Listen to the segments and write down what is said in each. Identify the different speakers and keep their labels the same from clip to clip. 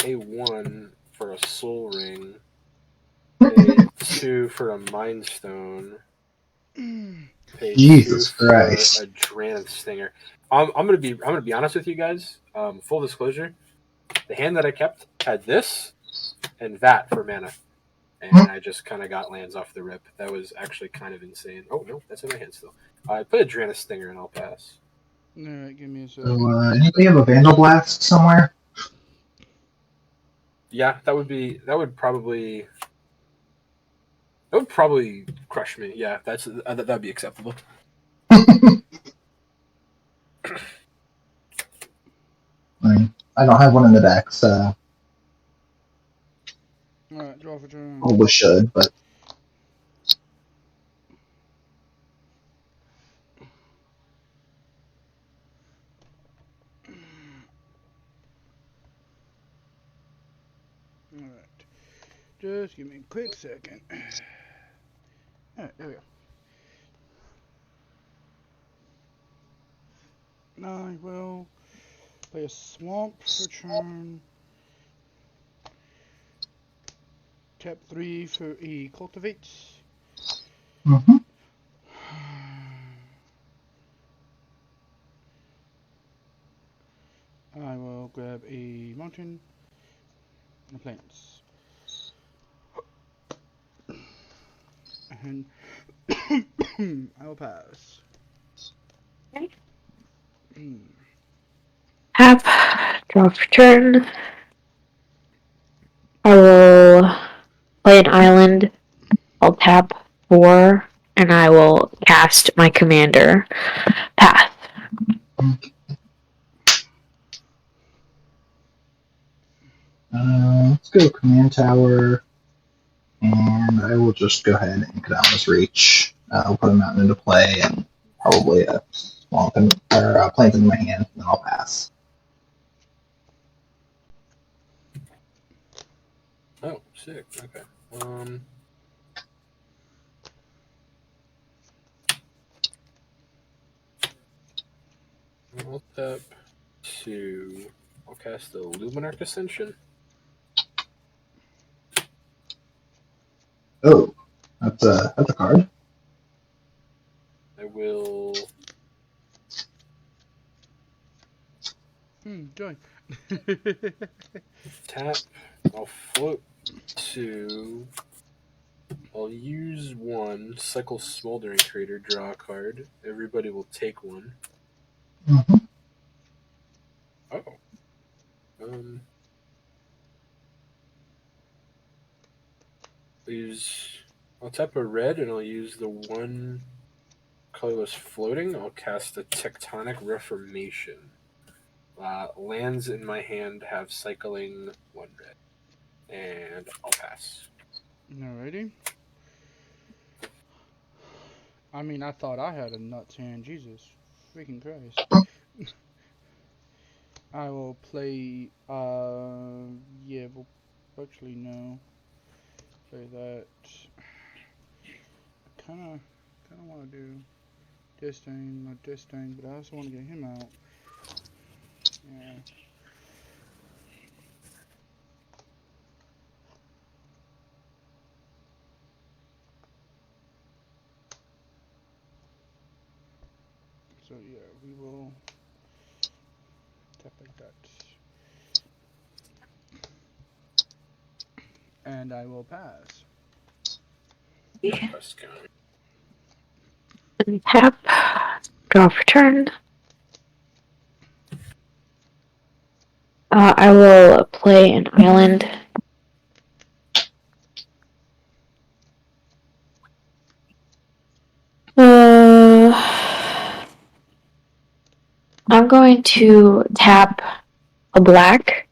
Speaker 1: pay 1 for a soul ring, pay 2 for a mind stone, pay 2
Speaker 2: Jesus
Speaker 1: for
Speaker 2: Christ.
Speaker 1: a Dranith Stinger. I'm gonna be honest with you guys. Full disclosure, the hand that I kept had this and that for mana, and I just kind of got lands off the rip. That was actually kind of insane. Oh no, that's in my hand still. I put a Dranith Stinger and I'll pass.
Speaker 3: Alright, give me a
Speaker 2: So,
Speaker 3: second.
Speaker 2: anybody have a Vandal Blast somewhere?
Speaker 1: Yeah, that would probably crush me. Yeah, that'd be acceptable.
Speaker 2: I don't have one in the deck, so
Speaker 3: Alright, draw for turn.
Speaker 2: probably should, but
Speaker 3: Alright. Just give me a quick second. Alright, there we go. I will play a swamp for turn. Tap 3 for a cultivate.
Speaker 2: mm-hmm.
Speaker 3: I will grab a mountain and plants. And I will pass.
Speaker 4: Tap, draw for turn. I will play an island. I'll tap 4, and I will cast my commander. Path.
Speaker 2: Let's go Command Tower, and I will just go ahead and cut out this reach. I'll put a mountain into play, and probably a swamp or a plant in my hand, and then I'll pass.
Speaker 1: Oh, sick. Okay. I'll tap 2. I'll cast the Luminarch Ascension.
Speaker 2: Oh, that's a card.
Speaker 1: I will
Speaker 3: Joy.
Speaker 1: tap. I'll float 2. I'll use 1. Cycle Smoldering Crater. Draw a card. Everybody will take 1.
Speaker 2: Mm-hmm.
Speaker 1: Oh. I'll tap a red and I'll use the 1 colorless floating. I'll cast a Tectonic Reformation. Lands in my hand have cycling 1 red. And I'll pass.
Speaker 3: Alrighty. I mean, I thought I had a nuts hand. Jesus. Freaking Christ. I will play, yeah, well, actually, no. Play that. I kinda wanna do Disdain, but I also wanna get him out. Yeah. So yeah, we will tap like that. And I will pass.
Speaker 4: And tap, draw for turn. I will play an island. I'm going to tap a black,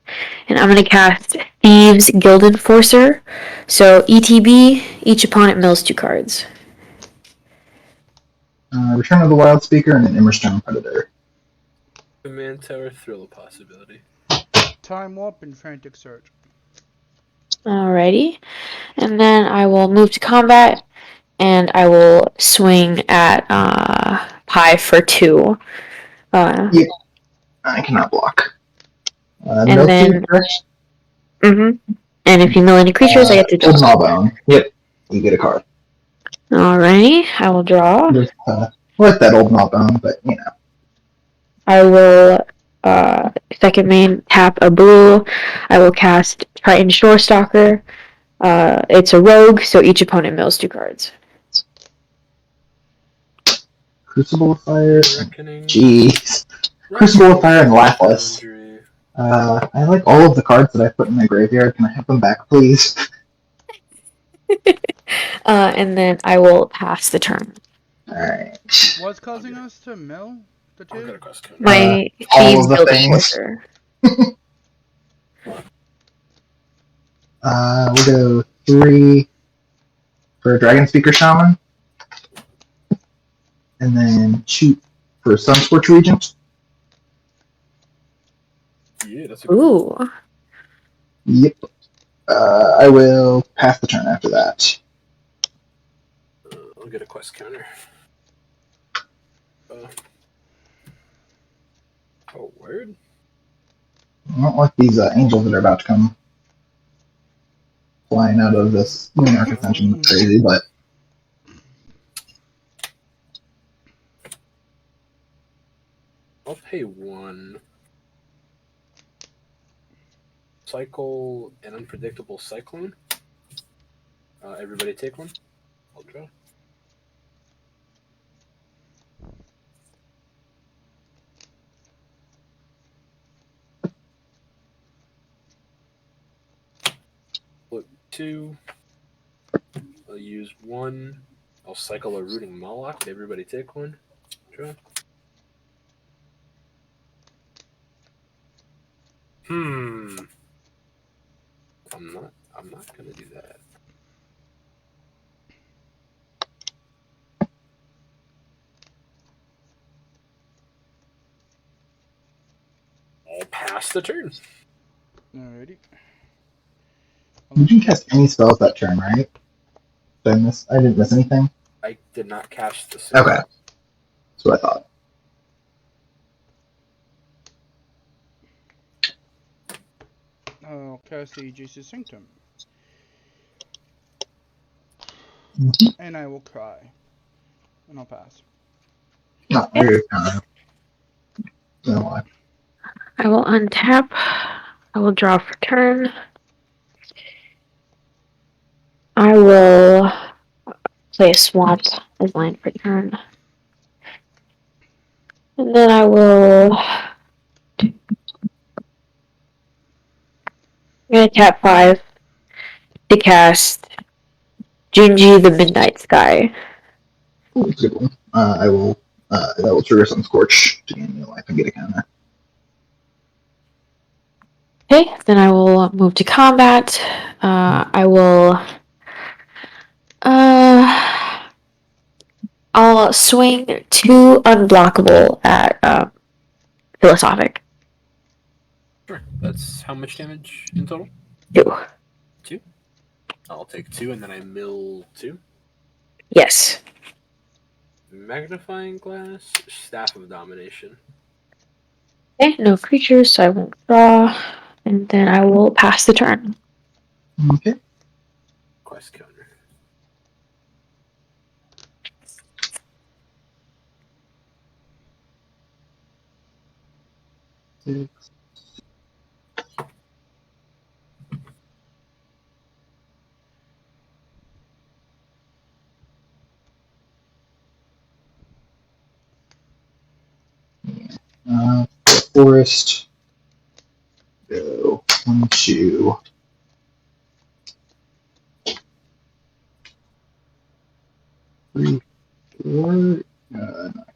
Speaker 4: and I'm going to cast Thieves Guild Enforcer. So ETB, each opponent mills 2 cards.
Speaker 2: Return of the Wild Speaker and an Immerstone Predator.
Speaker 1: Command Tower, Thrill of Possibility.
Speaker 3: Time Warp and Frantic Search.
Speaker 4: Alrighty. And then I will move to combat, and I will swing at Pi for 2.
Speaker 2: Yep. I cannot block.
Speaker 4: And
Speaker 2: No
Speaker 4: then-
Speaker 2: fear, correct?
Speaker 4: Mm-hmm. And if you mill any creatures, I get to draw.
Speaker 2: Old Gnawbone. Yep, you get a card.
Speaker 4: Alrighty, I will draw.
Speaker 2: Like that Old Gnawbone, but you know.
Speaker 4: I will second main tap a blue. I will cast Triton Shorestalker. It's a rogue, so each opponent mills 2 cards.
Speaker 2: Crucible of Fire.
Speaker 1: Reckoning.
Speaker 2: Jeez. Crucible of Fire and Lapis. I like all of the cards that I put in my graveyard. Can I have them back, please?
Speaker 4: And then I will pass the turn.
Speaker 2: Alright.
Speaker 3: What's causing us to mill the
Speaker 1: I'll get
Speaker 3: two?
Speaker 1: a quest counter.
Speaker 4: My
Speaker 2: all
Speaker 4: Thieves
Speaker 2: of the
Speaker 4: Guild
Speaker 2: things.
Speaker 4: Enforcer.
Speaker 2: We'll go 3 for Dragon Speaker Shaman. And then shoot for Sunscorch Regent.
Speaker 1: Yeah, that's a good
Speaker 4: Ooh.
Speaker 2: Yep. I will pass the turn after that.
Speaker 1: I'll get a quest counter. Oh, word?
Speaker 2: I don't like these angels that are about to come flying out of this Lunar Convention. It's crazy, but
Speaker 1: I'll pay 1. Cycle an Unpredictable Cyclone. Everybody take 1. I'll draw. Flip 2. I'll use 1. I'll cycle a Rooting Moloch. Everybody take 1. Draw. I'm not gonna do that. I'll pass the turn.
Speaker 3: Alrighty.
Speaker 2: you didn't cast any spells that turn, right? Did I miss? I didn't miss anything?
Speaker 1: I did not cast the same.
Speaker 2: Okay. That's what I thought.
Speaker 3: I'll cast the Jesus Sanctum.
Speaker 2: Mhm.
Speaker 3: And I will cry. And I'll pass.
Speaker 2: No, I agree. No lie.
Speaker 4: I will untap. I will draw for turn. I will play a swamp as land for turn. And then I will. I'm gonna tap 5 to cast Junji the Midnight Sky.
Speaker 2: Ooh, that's a good one. I will. That will trigger Sunscorch to gain new life and get a counter.
Speaker 4: Okay, then I will move to combat. I will. I'll swing 2 unblockable at Philosophic.
Speaker 1: Sure. That's how much damage in total?
Speaker 4: 2.
Speaker 1: 2. I'll take 2 and then I mill 2.
Speaker 4: Yes.
Speaker 1: Magnifying Glass, Staff of Domination.
Speaker 4: Okay, no creatures, so I won't draw. And then I will pass the turn.
Speaker 2: Okay.
Speaker 1: Quest counter.
Speaker 2: Six. Forest. Go 1, 2. 3, 4. No, I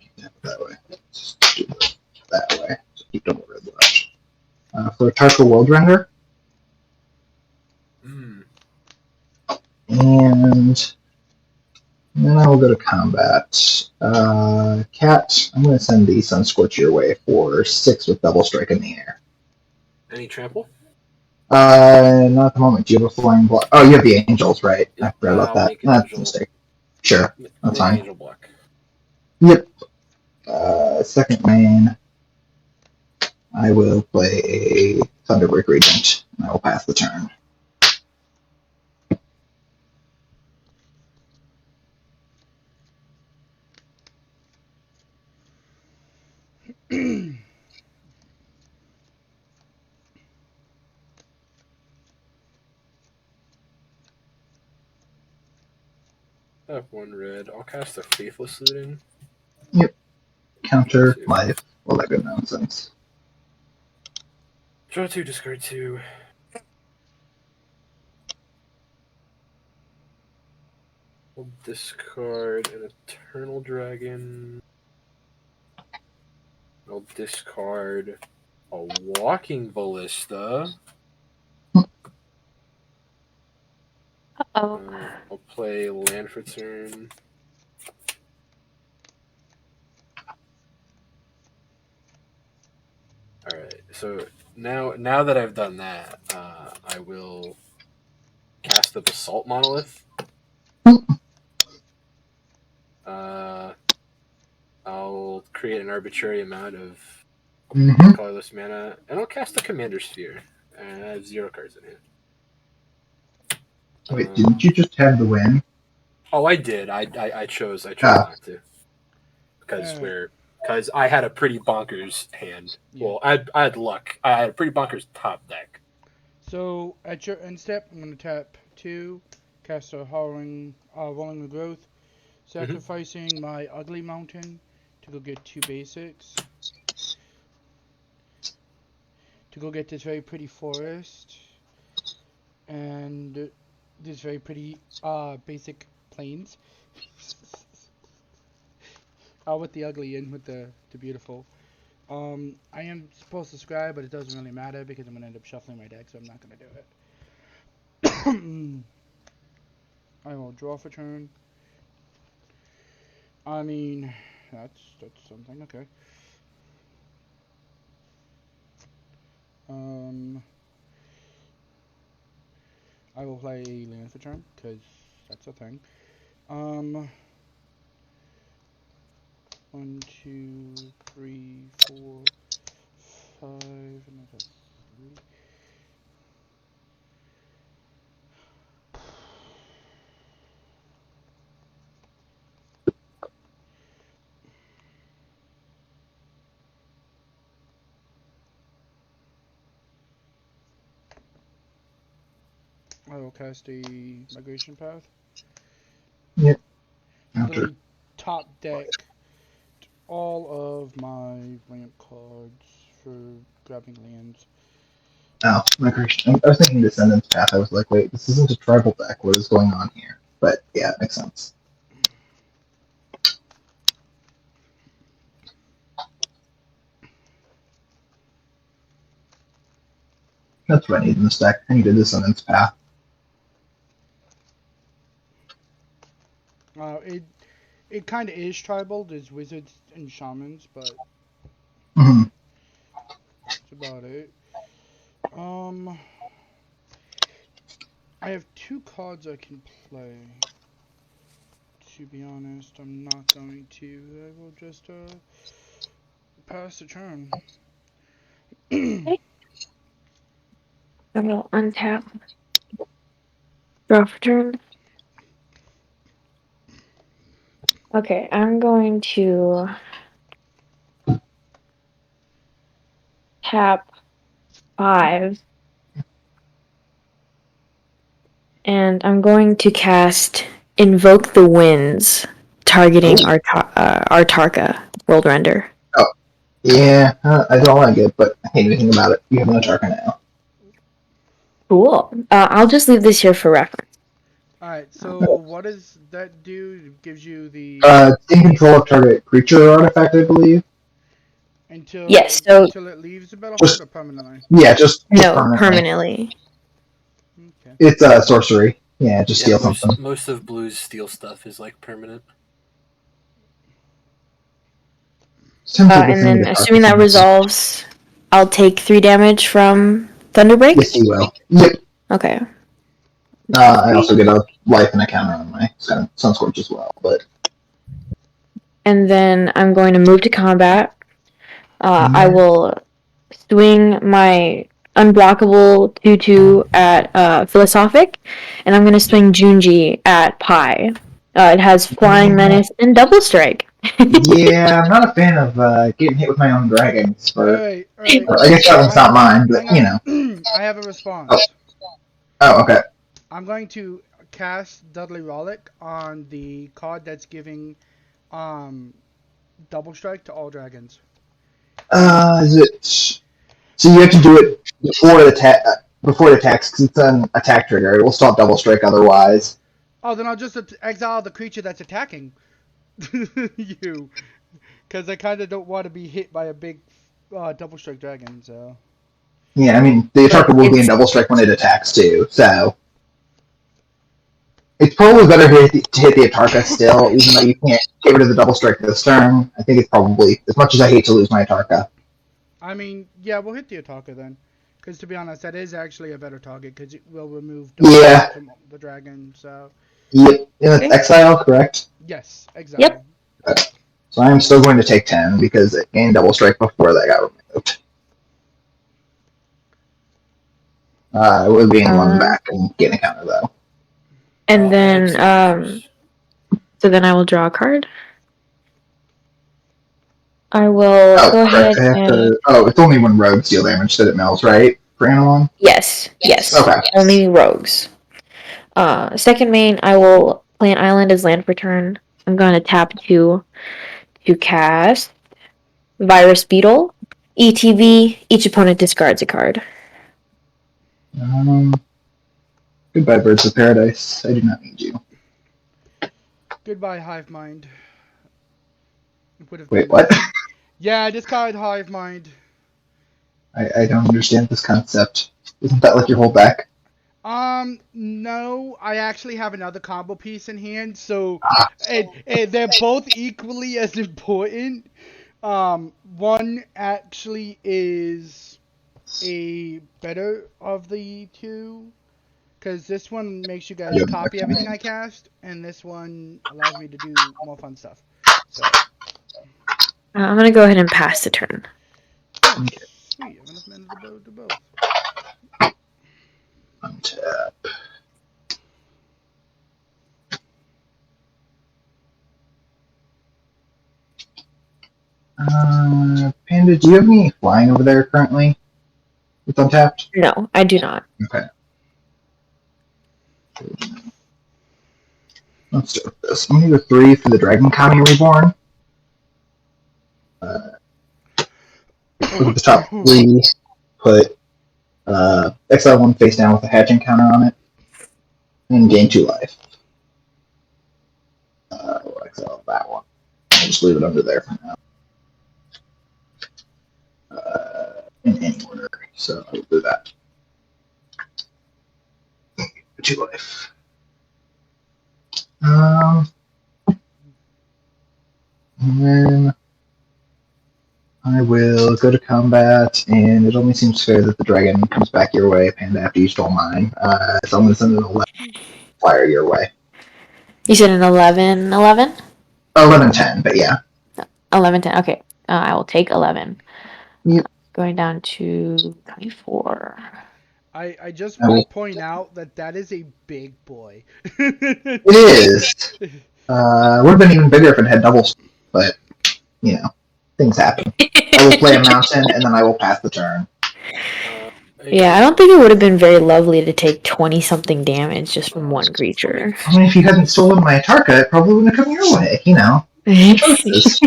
Speaker 2: can't have it that way. Let's just do it that way. So keep double red left. For a Tarka Worldrender. And then I will go to combat. Cat, I'm going to send the Sunscorch your way for 6 with double strike in the air.
Speaker 1: Any trample?
Speaker 2: Not at the moment. Do you have a flying block? Oh, you have the angels, right?
Speaker 1: Yep,
Speaker 2: I forgot about
Speaker 1: I'll
Speaker 2: that.
Speaker 1: make an
Speaker 2: That's
Speaker 1: angel.
Speaker 2: a mistake. Sure, that's fine.
Speaker 1: Angel block.
Speaker 2: Yep. Second main, I will play a Thunderbreak Regent, and I will pass the turn.
Speaker 1: I have 1 red. I'll cast a Faithless Looting.
Speaker 2: Counter,
Speaker 1: 2.
Speaker 2: life, all that good nonsense.
Speaker 1: Draw 2, discard 2. We'll discard an Eternal Dragon. I'll discard a Walking Ballista.
Speaker 4: Oh.
Speaker 1: I'll play land for turn. Alright, so now that I've done that, I will cast the Basalt Monolith. I'll create an arbitrary amount of colorless mana, and I'll cast a Commander Sphere. I have 0 cards in hand.
Speaker 2: Wait, didn't you just have the win?
Speaker 1: Oh, I did. I chose not to because I had a pretty bonkers hand.
Speaker 3: Yeah.
Speaker 1: Well, I had luck. I had a pretty bonkers top deck.
Speaker 3: So at your end step, I'm going to tap 2, cast a Rolling the Growth, sacrificing my Ugly Mountain to go get 2 basics. To go get this very pretty forest and this very pretty basic plains. With the ugly in with the beautiful. I am supposed to scribe, but it doesn't really matter because I'm going to end up shuffling my deck, so I'm not going to do it. I will draw for turn. I mean, that's something, okay. I will play land for turn, because that's a thing. 1, 2, 3, 4, 5, and that's 3. I will cast a Migration Path.
Speaker 2: Yep.
Speaker 3: Literally top deck all of my ramp cards for grabbing lands.
Speaker 2: Oh, Migration. I was thinking Descendants Path. I was like, wait, this isn't a tribal deck. What is going on here? But yeah, it makes sense. That's what I need in this deck. I need a Descendants Path.
Speaker 3: It kind of is tribal. There's wizards and shamans, but that's about it. I have 2 cards I can play. To be honest, I'm not going to. I will just pass the turn.
Speaker 4: Okay. I will untap. Draw for turn. Okay, I'm going to tap 5. And I'm going to cast Invoke the Winds, targeting Artarka, World Render.
Speaker 2: Oh, yeah, I don't like it, but I hate anything about it. You have no Artarka now.
Speaker 4: Cool. I'll just leave this here for reference.
Speaker 3: Alright, so what does that do? It gives you the...
Speaker 2: in control of target creature or artifact, I believe.
Speaker 3: Until it leaves the battlefield or permanently?
Speaker 2: Yeah, just
Speaker 4: permanently.
Speaker 3: Okay.
Speaker 2: It's sorcery. Yeah, just steal something.
Speaker 1: Most of Blue's steal stuff is like permanent.
Speaker 4: And then, assuming that resolves, I'll take 3 damage from Thunderbreak?
Speaker 2: Yes, you will. Yep.
Speaker 4: Okay.
Speaker 2: I also get a life and a counter on my Sunscorch as well, but...
Speaker 4: And then I'm going to move to combat. I will swing my unblockable 2/2 at Philosophic, and I'm gonna swing Junji at Pi. It has Flying Menace and Double Strike.
Speaker 2: Yeah, I'm not a fan of getting hit with my own dragons.
Speaker 3: Alright.
Speaker 2: I guess that one's not mine, but
Speaker 3: Hang
Speaker 2: you know.
Speaker 3: on. I have a
Speaker 2: Oh,
Speaker 3: response.
Speaker 2: okay.
Speaker 3: I'm going to cast Dudley Rollick on the card that's giving double strike to all dragons.
Speaker 2: Is it? So you have to do it before it attacks because it's an attack trigger. It will stop double strike otherwise.
Speaker 3: Oh, then I'll just exile the creature that's attacking you, because I kind of don't want to be hit by a big double strike dragon. So
Speaker 2: Yeah, I mean the attacker will be in
Speaker 4: It's-
Speaker 2: double strike when it attacks too. So it's probably better to hit the Atarka still, even though you can't get rid of the double strike this turn. I think it's probably, as much as I hate to lose my Atarka.
Speaker 3: I mean, yeah, we'll hit the attacker then, because to be honest, that is actually a better target because it will remove double
Speaker 2: Yeah.
Speaker 3: strike from the dragon. So
Speaker 2: Yep, yeah, that's exile, correct?
Speaker 3: yes, exile.
Speaker 4: Yep.
Speaker 2: So I'm still going to take 10 because it gained double strike before that got removed. It would be in one back and getting a counter though.
Speaker 4: And then, so then I will draw a card. I will go ahead
Speaker 2: correct. I have
Speaker 4: and...
Speaker 2: to. Oh, it's only when rogues deal damage that it mills, right? For Analon?
Speaker 4: Yes.
Speaker 2: Okay.
Speaker 4: Only rogues. Second main, I will play an island as land for turn. I'm going to tap 2 to cast Virus Beetle. ETV, each opponent discards a card.
Speaker 2: Goodbye, Birds of Paradise. I do not need you.
Speaker 3: Goodbye, Hive Mind.
Speaker 2: Wait, what?
Speaker 3: Yeah, discard Hive Mind.
Speaker 2: I don't understand this concept. Isn't that like your whole deck?
Speaker 3: No, I actually have another combo piece in hand, so and they're both equally as important. One actually is a better of the two, because this one makes you guys copy everything I cast, and this one allows me to do more fun stuff. So
Speaker 4: I'm going to go ahead and pass the turn.
Speaker 3: sweet, I have enough mana to do both.
Speaker 2: Untap. Panda, do you have any flying over there currently? It's untapped?
Speaker 4: No, I do not.
Speaker 2: Okay. Let's start with this. I'm going to go 3 for the Dragon Kami Reborn. Look at the top 3. Put exile 1 face down with a hatching counter on it. And gain 2 life. We'll exile that one. I'll just leave it under there for now. In any order. So I'll do that. 2 life. And then I will go to combat, and it only seems fair that the dragon comes back your way, Panda, after you stole mine. So I'm going to send an 11 flyer your way.
Speaker 4: You said an 11, 11?
Speaker 2: 11-10, but yeah.
Speaker 4: 11, 10. Okay. I will take 11.
Speaker 2: Yep.
Speaker 4: Going down to 24.
Speaker 3: I just want to point out that is a big boy.
Speaker 2: It is. Would have been even bigger if it had doubles, but, you know, things happen. I will play a mountain, and then I will pass the turn.
Speaker 4: Yeah, I don't think it would have been very lovely to take 20-something damage just from one creature.
Speaker 2: I mean, if you hadn't stolen my Atarka, it probably wouldn't have come your way, you know. Choices.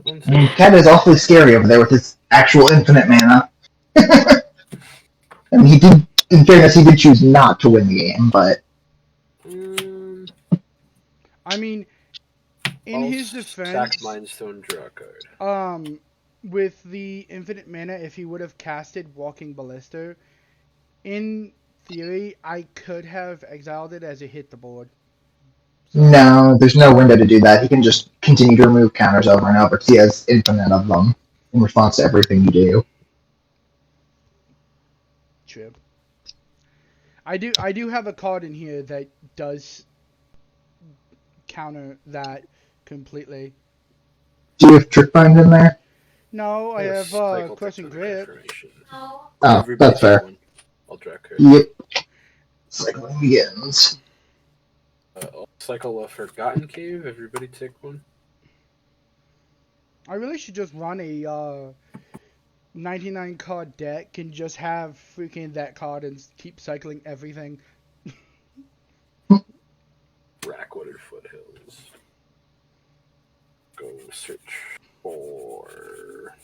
Speaker 2: I mean, Cat is awfully scary over there with his actual infinite mana. I mean, he did, in fairness, he did choose not to win the game, but...
Speaker 3: I mean, in his defense,
Speaker 1: Mindstone draw card.
Speaker 3: With the infinite mana, if he would have casted Walking Ballista, in theory, I could have exiled it as it hit the board. So,
Speaker 2: no, there's no window to do that. He can just continue to remove counters over and over because he has infinite of them in response to everything you do.
Speaker 3: true. I do have a card in here that does counter that completely.
Speaker 2: Do you have Trick Bind in there?
Speaker 3: No, I have
Speaker 1: cycle
Speaker 3: crushing
Speaker 1: tectonic
Speaker 3: grip.
Speaker 1: information.
Speaker 2: Oh,
Speaker 1: Everybody
Speaker 2: that's
Speaker 1: take
Speaker 2: fair.
Speaker 1: one. I'll draw a card.
Speaker 2: Yep. Cycling begins.
Speaker 1: I'll cycle a Forgotten Cave. Everybody take one.
Speaker 3: I really should just run a 99 card deck and just have freaking that card and keep cycling everything.
Speaker 1: Rackwooded Foothills. Go search for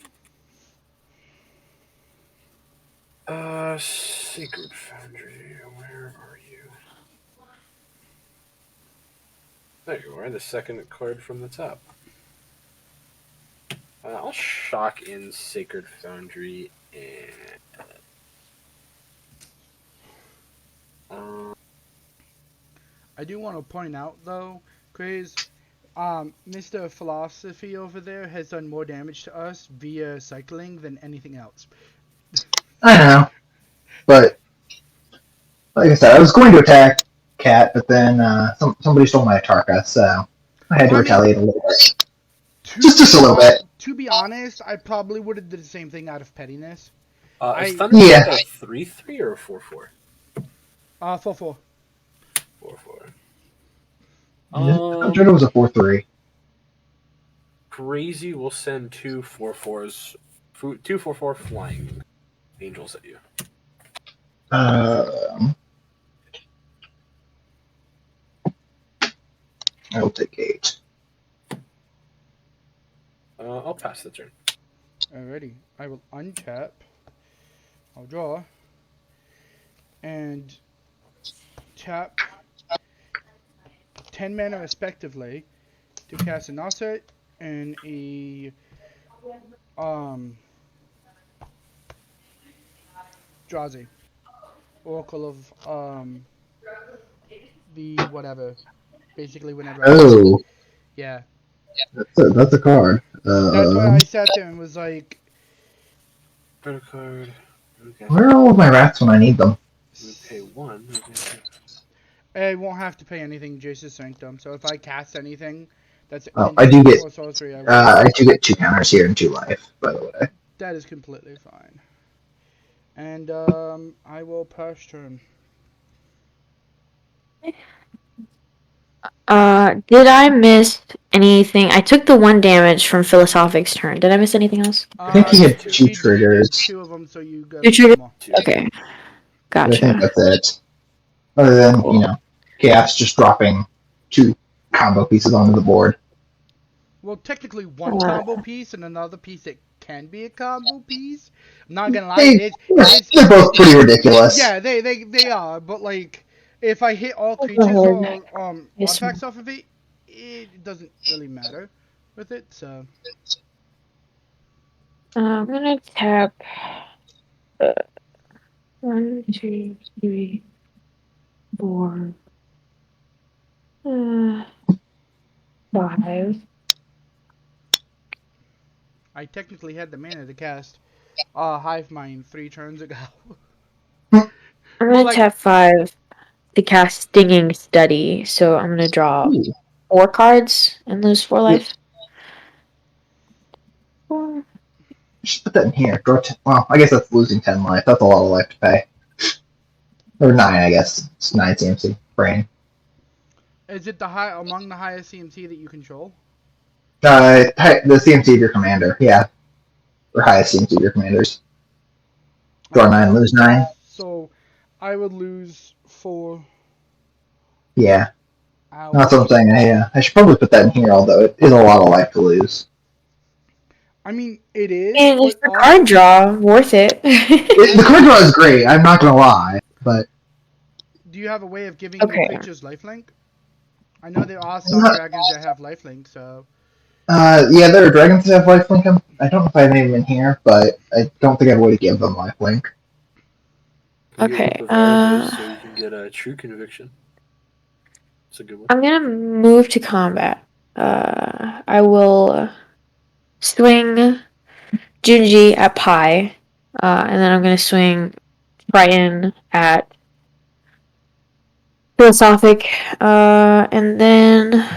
Speaker 1: Sacred Foundry. Where are you? There you are, the second card from the top. I'll shock in Sacred Foundry and
Speaker 3: I do want to point out though, Craze, Mr. Philosophy over there has done more damage to us via cycling than anything else.
Speaker 2: I know, but like I said, I was going to attack Cat, but then somebody stole my Atarka, so I had to retaliate a little bit. Just a little bit.
Speaker 3: To be honest, I probably would have did the same thing out of pettiness.
Speaker 1: is Thunderstruck
Speaker 2: Yeah.
Speaker 1: a 3/3 or a 4/4?
Speaker 3: 4/4.
Speaker 1: 4/4.
Speaker 2: I thought it was a 4/3.
Speaker 1: Crazy will send two 4/4s, two 4/4 flying angels at you.
Speaker 2: I will take 8.
Speaker 1: I'll pass the turn.
Speaker 3: Alrighty, I will untap. I'll draw. And tap 10 mana respectively to cast an offset and a Drazi. Oracle of the whatever. Basically whenever
Speaker 2: Oh,
Speaker 3: yeah.
Speaker 2: that's a card.
Speaker 3: That's why I sat there and was like,
Speaker 1: Credit card. Okay.
Speaker 2: Where are all of my rats when I need them?
Speaker 1: We pay 1.
Speaker 3: I won't have to pay anything, Jace's Sanctum. So if I cast anything that's
Speaker 2: I do get
Speaker 3: for sorcery, I will.
Speaker 2: I do get 2 counters here and 2 life, by the way.
Speaker 3: That is completely fine. And I will pass turn.
Speaker 4: Did I miss anything? I took the 1 damage from Philosophic's turn. Did I miss anything else?
Speaker 2: I think he had 2
Speaker 3: He
Speaker 2: triggers.
Speaker 3: did 2 of them, so you got
Speaker 4: 2 triggers?
Speaker 3: more.
Speaker 4: Okay.
Speaker 2: I think
Speaker 4: Gotcha.
Speaker 2: that's it. Other than, Chaos just dropping 2 combo pieces onto the board.
Speaker 3: Well, technically one combo piece and another piece that can be a combo piece. I'm not gonna lie,
Speaker 2: They're both pretty ridiculous.
Speaker 3: Yeah, they are, but like, if I hit all creatures or artifacts off of it, it doesn't really matter with it. So
Speaker 4: I'm gonna tap 1, 2, 3, 4, 5.
Speaker 3: I technically had the mana to cast Hive Mind 3 turns ago.
Speaker 4: I'm gonna tap 5 to cast Stinging Study, so I'm gonna draw 4 cards and lose 4 life. 4.
Speaker 2: Just put that in here. Draw 10. Well, I guess that's losing 10 life. That's a lot of life to pay. Or 9, I guess. It's 9 CMC. Brain.
Speaker 3: Is it among the highest CMC that you control?
Speaker 2: The CMC of your commander, yeah. Or highest CMC of your commanders. Draw 9, lose 9.
Speaker 3: So, I would lose 4.
Speaker 2: Yeah.
Speaker 3: Ouch.
Speaker 2: That's what I'm saying. I should probably put that in here, although it is a lot of life to lose.
Speaker 3: I mean, it is.
Speaker 4: And it's the card draw. Worth it.
Speaker 2: The card draw is great, I'm not gonna lie, but...
Speaker 3: Do you have a way of giving your creatures lifelink? I know there are some dragons that have lifelink, so...
Speaker 2: yeah, there are dragons that have lifelink. I don't know if I have any in here, but I don't think I have a way to give them lifelink.
Speaker 4: Okay,
Speaker 1: so you can get a true conviction. It's a good one.
Speaker 4: I'm gonna move to combat. I will swing Junji at Pi, and then I'm gonna swing Triton at Philosophic, and then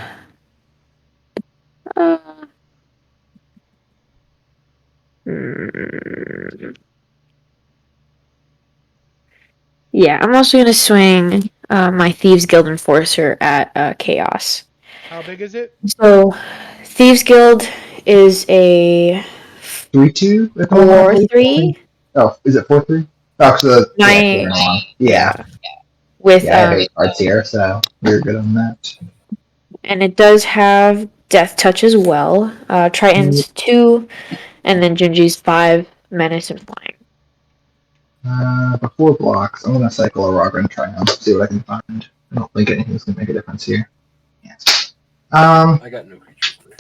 Speaker 4: Yeah, I'm also gonna swing my Thieves Guild Enforcer at Chaos.
Speaker 3: How big is it?
Speaker 4: So, Thieves Guild is a
Speaker 2: 3/2. If I'm not mistaken.
Speaker 4: 4/3.
Speaker 2: Oh, is it 4/3? Oh, so yeah,
Speaker 4: My
Speaker 2: carrying on. Yeah,
Speaker 4: with
Speaker 2: yeah. I have 8 cards here, so we're good on that.
Speaker 4: and it does have Death Touch as well. Triton's 2, and then Gingy's 5, Menace and Flying.
Speaker 2: Before blocks, I'm gonna cycle a Roger and try and see what I can find. I don't think anything's gonna make a difference here. Yes.
Speaker 1: I got no creatures there.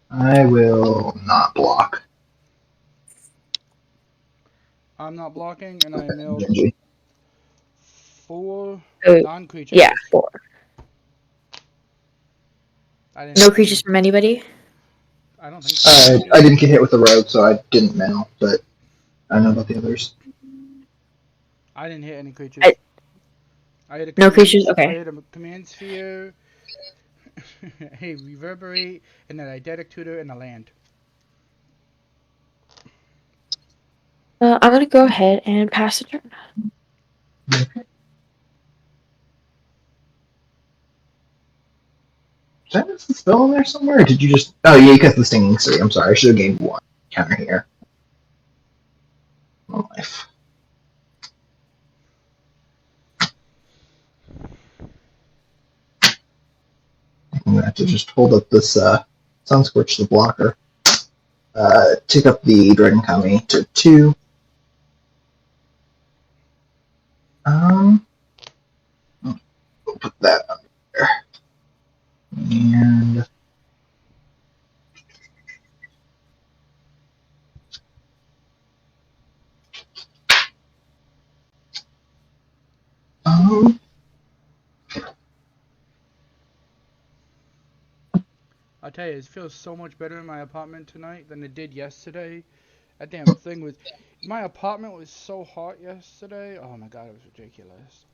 Speaker 2: I will not block.
Speaker 3: I'm not blocking, and I milled
Speaker 2: Genji.
Speaker 3: 4
Speaker 4: Oh,
Speaker 3: non-creatures.
Speaker 4: yeah, 4.
Speaker 3: I didn't
Speaker 4: No
Speaker 3: hit
Speaker 4: creatures
Speaker 3: any.
Speaker 4: from anybody.
Speaker 3: I don't think so.
Speaker 2: I didn't get hit with the rogue, so I didn't mail, but I don't know about the others.
Speaker 3: I didn't hit any creatures. I hit a
Speaker 4: No
Speaker 3: command.
Speaker 4: creatures.
Speaker 3: I
Speaker 4: Okay.
Speaker 3: hit a command sphere, a reverberate, and an eidetic tutor, and a land.
Speaker 4: I'm gonna go ahead and pass the turn.
Speaker 2: Okay. Did I miss the spell in there somewhere, or did you just... Oh, yeah, you cast the Stinging Three. I'm sorry, I should have gained 1 counter here. One life. I'm gonna have to just hold up this Sunscorch the blocker. Take up the Dragon Kami to 2. We'll put that under there. And
Speaker 3: I'll tell you, it feels so much better in my apartment tonight than it did yesterday. That damn thing was... My apartment was so hot yesterday. Oh my god, it was ridiculous.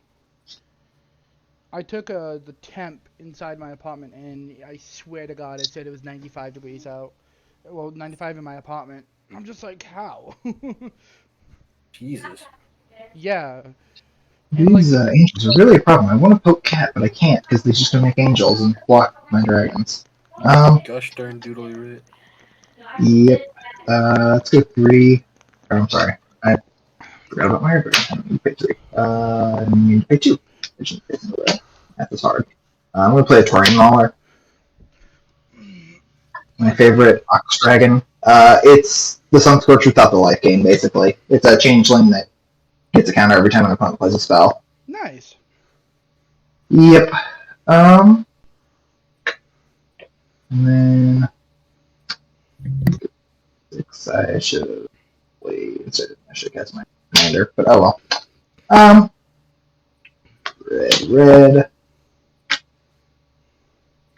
Speaker 3: I took the temp inside my apartment, and I swear to god, it said it was 95 degrees out. Well, 95 in my apartment. I'm just like, how?
Speaker 1: Jesus.
Speaker 3: Yeah. And like,
Speaker 2: these angels are really a problem. I want to poke cat, but I can't because they're just gonna make angels and block my dragons.
Speaker 1: Gosh darn doodly rit.
Speaker 2: Yep. Let's go 3. Oh, I'm sorry. I forgot about my dragon. I don't need to pay 3. I need to pay 2. I shouldn't pay no way. That was hard. I'm gonna play a Taurian Mauler. My
Speaker 3: what's that?
Speaker 2: favorite Ox Dragon. It's the Sunscorch without the life gain, basically. It's a changeling that gets a counter every time an opponent plays a spell.
Speaker 3: Nice.
Speaker 2: Yep. And then 6. I should have played. I should have cast my commander, but oh well. Red.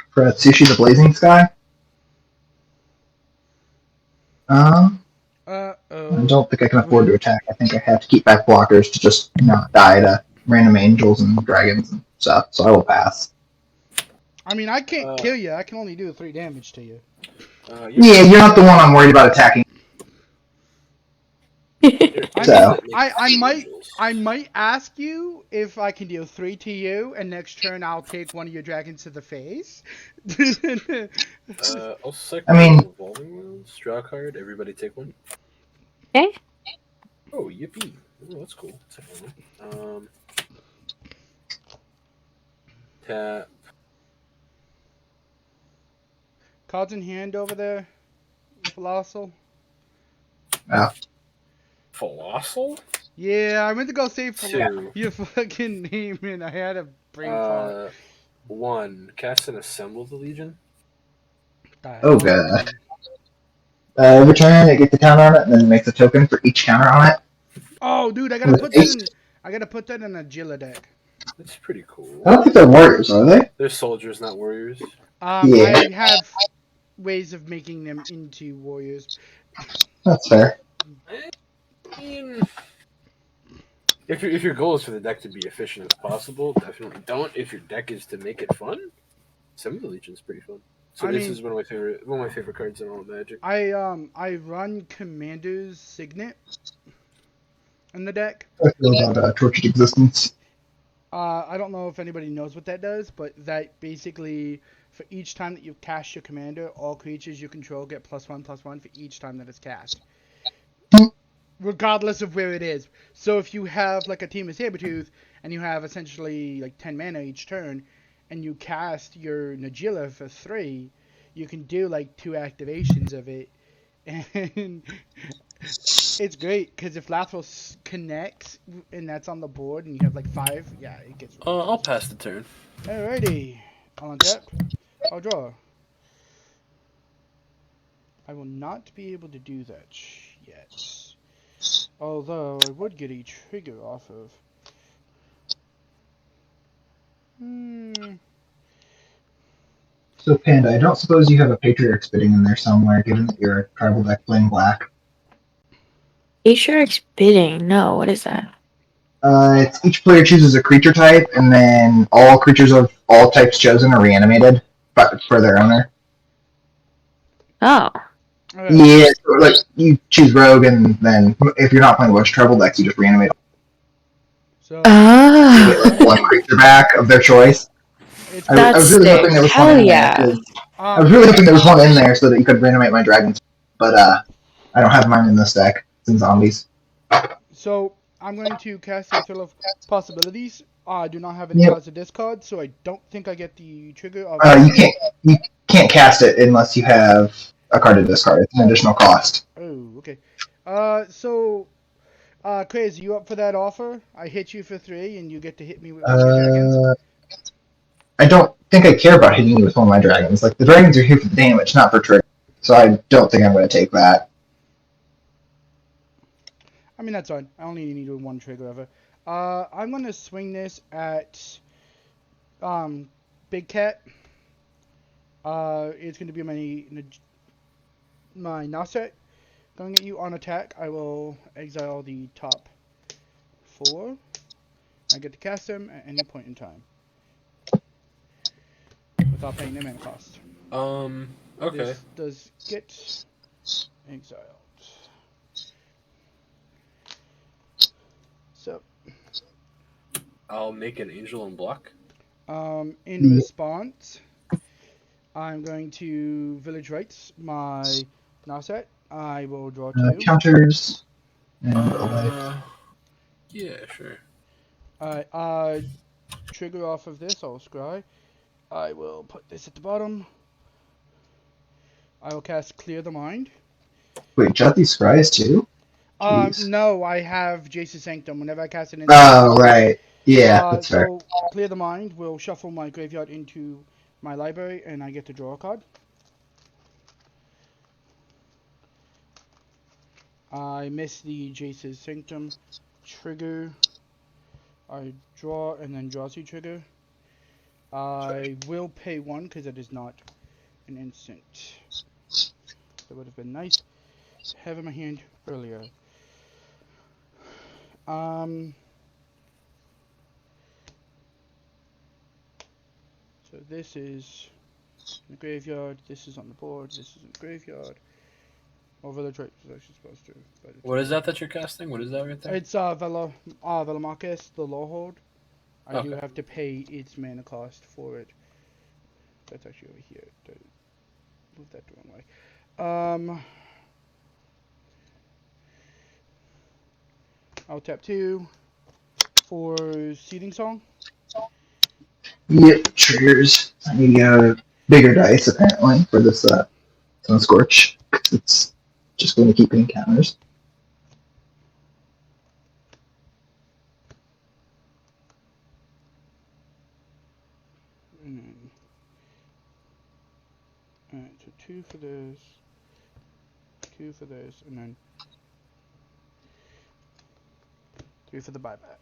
Speaker 2: For Sushi the Blazing Sky. I
Speaker 3: Uh-oh.
Speaker 2: don't think I can afford to attack. I think I have to keep back blockers to just not die to random angels and dragons and stuff, so I will pass.
Speaker 3: I mean, I can't kill you. I can only do 3 damage to you.
Speaker 2: Yeah, you're not the one I'm worried about attacking.
Speaker 3: I might ask you if I can deal 3 to you, and next turn I'll take one of your dragons to the face.
Speaker 1: I'll second Revolving Wheels, draw a card, everybody take one.
Speaker 4: Okay.
Speaker 1: Oh, yippee. Oh, that's cool. Tap.
Speaker 3: Cards in hand over there, Colossal.
Speaker 1: Colossal?
Speaker 3: Yeah, I went to go save
Speaker 1: 2.
Speaker 3: your fucking name, and I had a brain fart.
Speaker 1: 1. Cast and assemble the Legion.
Speaker 2: Oh god. Every turn it gets a counter on it, and then it makes a token for each counter on it.
Speaker 3: Oh, dude, I gotta put that in. I gotta put that in a Jilla deck.
Speaker 1: That's pretty cool.
Speaker 2: I don't think they're warriors, are they?
Speaker 1: They're soldiers, not warriors.
Speaker 2: Yeah.
Speaker 3: I have ways of making them into warriors.
Speaker 2: That's fair.
Speaker 1: I mean, if your goal is for the deck to be efficient as possible, definitely don't. If your deck is to make it fun, some of the Legion's pretty fun. So
Speaker 3: I
Speaker 1: Ace
Speaker 3: mean,
Speaker 1: is one of my favorite cards in all of Magic.
Speaker 3: I run Commander's Signet in the deck.
Speaker 2: I feel about Tortured Existence.
Speaker 3: I don't know if anybody knows what that does, but that basically, for each time that you cast your commander, all creatures you control get +1/+1 for each time that it's cast, regardless of where it is. So if you have like a team of Sabretooth and you have essentially like 10 mana each turn, and you cast your Nagila for 3, you can do like 2 activations of it, and it's great because if Lathros connects and that's on the board and you have like 5, yeah, it gets
Speaker 1: I'll
Speaker 3: ridiculous.
Speaker 1: pass the turn.
Speaker 3: Alrighty, I'll untap. I'll draw. I will not be able to do that yet. Although I would get a trigger off of. Hmm.
Speaker 2: So, Panda, I don't suppose you have a Patriarch spitting in there somewhere, given that you're a tribal deck playing black.
Speaker 4: Patriarch's bidding. No, what is that?
Speaker 2: It's each player chooses a creature type, and then all creatures of all types chosen are reanimated but for their owner.
Speaker 4: Oh.
Speaker 3: Okay.
Speaker 2: Yeah, so, like you choose Rogue, and then if you're not playing a bunch of tribal decks, you just reanimate.
Speaker 3: So
Speaker 2: They get
Speaker 4: Ah.
Speaker 2: like one creature back of their choice.
Speaker 3: it's
Speaker 2: I
Speaker 4: That's
Speaker 2: was really hoping
Speaker 4: sick.
Speaker 2: there was one
Speaker 4: Hell
Speaker 2: in there.
Speaker 4: yeah.
Speaker 2: I was really hoping there was one in there so that you could reanimate my dragons. But I don't have mine in this deck. It's in zombies.
Speaker 3: So I'm going to cast a Thrill of Possibilities. I do not have any
Speaker 2: Yep.
Speaker 3: cards to discard, so I don't think I get the trigger of the
Speaker 2: You can't cast it unless you have a card to discard. It's an additional cost.
Speaker 3: Oh, okay. Crazy, you up for that offer? I hit you for 3, and you get to hit me with one of your dragons.
Speaker 2: I don't think I care about hitting you with one of my dragons. Like the dragons are here for the damage, not for trigger. So I don't think I'm going to take that.
Speaker 3: I mean, that's fine. I only need one trigger ever. I'm going to swing this at Big Cat. It's going to be my Nasset. Going at you on attack. I will exile the top 4. I get to cast them at any point in time without paying their mana cost.
Speaker 1: Okay.
Speaker 3: This does get exiled. So,
Speaker 1: I'll make an angel and block.
Speaker 3: in response, I'm going to Village Rites my Nasset. I will draw 2.
Speaker 2: Counters and away.
Speaker 1: Yeah, sure.
Speaker 3: Alright, trigger off of this, I'll scry. I will put this at the bottom. I will cast Clear the Mind.
Speaker 2: Wait, jot these scries too? Jeez.
Speaker 3: No, I have Jace's Sanctum. Whenever I cast an
Speaker 2: Oh, right. Yeah, that's fair.
Speaker 3: So, Clear the Mind will shuffle my graveyard into my library, and I get to draw a card. I miss the Jace's Sanctum trigger. I draw and then draw 2 trigger. I will pay 1 because it is not an instant. That would have been nice to have in my hand earlier. So this is in the graveyard, this is on the board, this is in the graveyard. Or Village Rites is actually supposed to. But
Speaker 1: What is that you're casting? What is that right there?
Speaker 3: it's Velamarcus, the Lawhold. I do have to pay its mana cost for it. That's actually over here. Move that the wrong way. I'll tap 2 for Seeding Song.
Speaker 2: Yep, triggers. I need to get a bigger dice apparently for this Sun Scorch. It's just going to keep getting counters.
Speaker 3: Alright, so 2 for this, 2 for this, and then 3 for the buyback.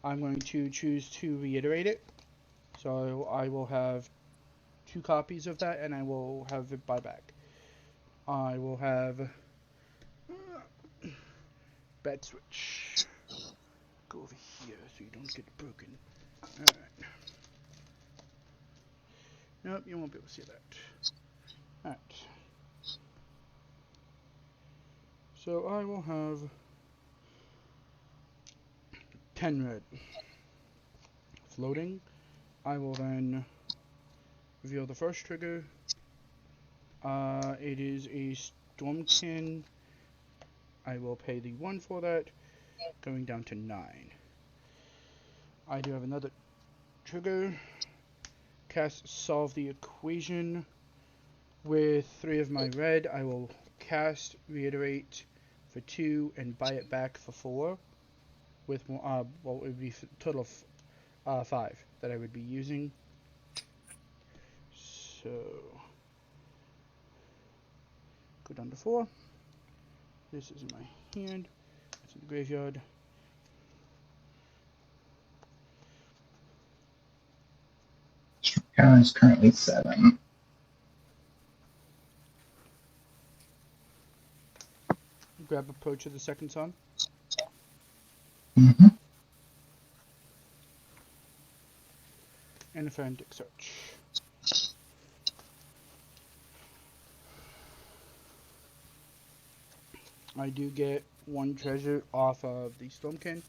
Speaker 3: I'm going to choose to reiterate it. So I will have 2 copies of that, and I will have it buyback. I will have bed switch. Go over here so you don't get broken. Alright. Nope, you won't be able to see that. Alright. So I will have 10 red. Floating. I will then reveal the first trigger. It is a Stormkin. I will pay the 1 for that, going down to 9. I do have another trigger. Cast Solve the Equation. With 3 of my red, I will cast Reiterate for 2 and buy it back for 4. With well, it would be a total of 5 that I would be using. So go down to 4. This is in my hand. It's in the graveyard.
Speaker 2: Count is currently 7.
Speaker 3: Grab Approach of the Second Sun.
Speaker 2: Mm-hmm.
Speaker 3: And a Frantic Search. I do get 1 treasure off of the Stormkin.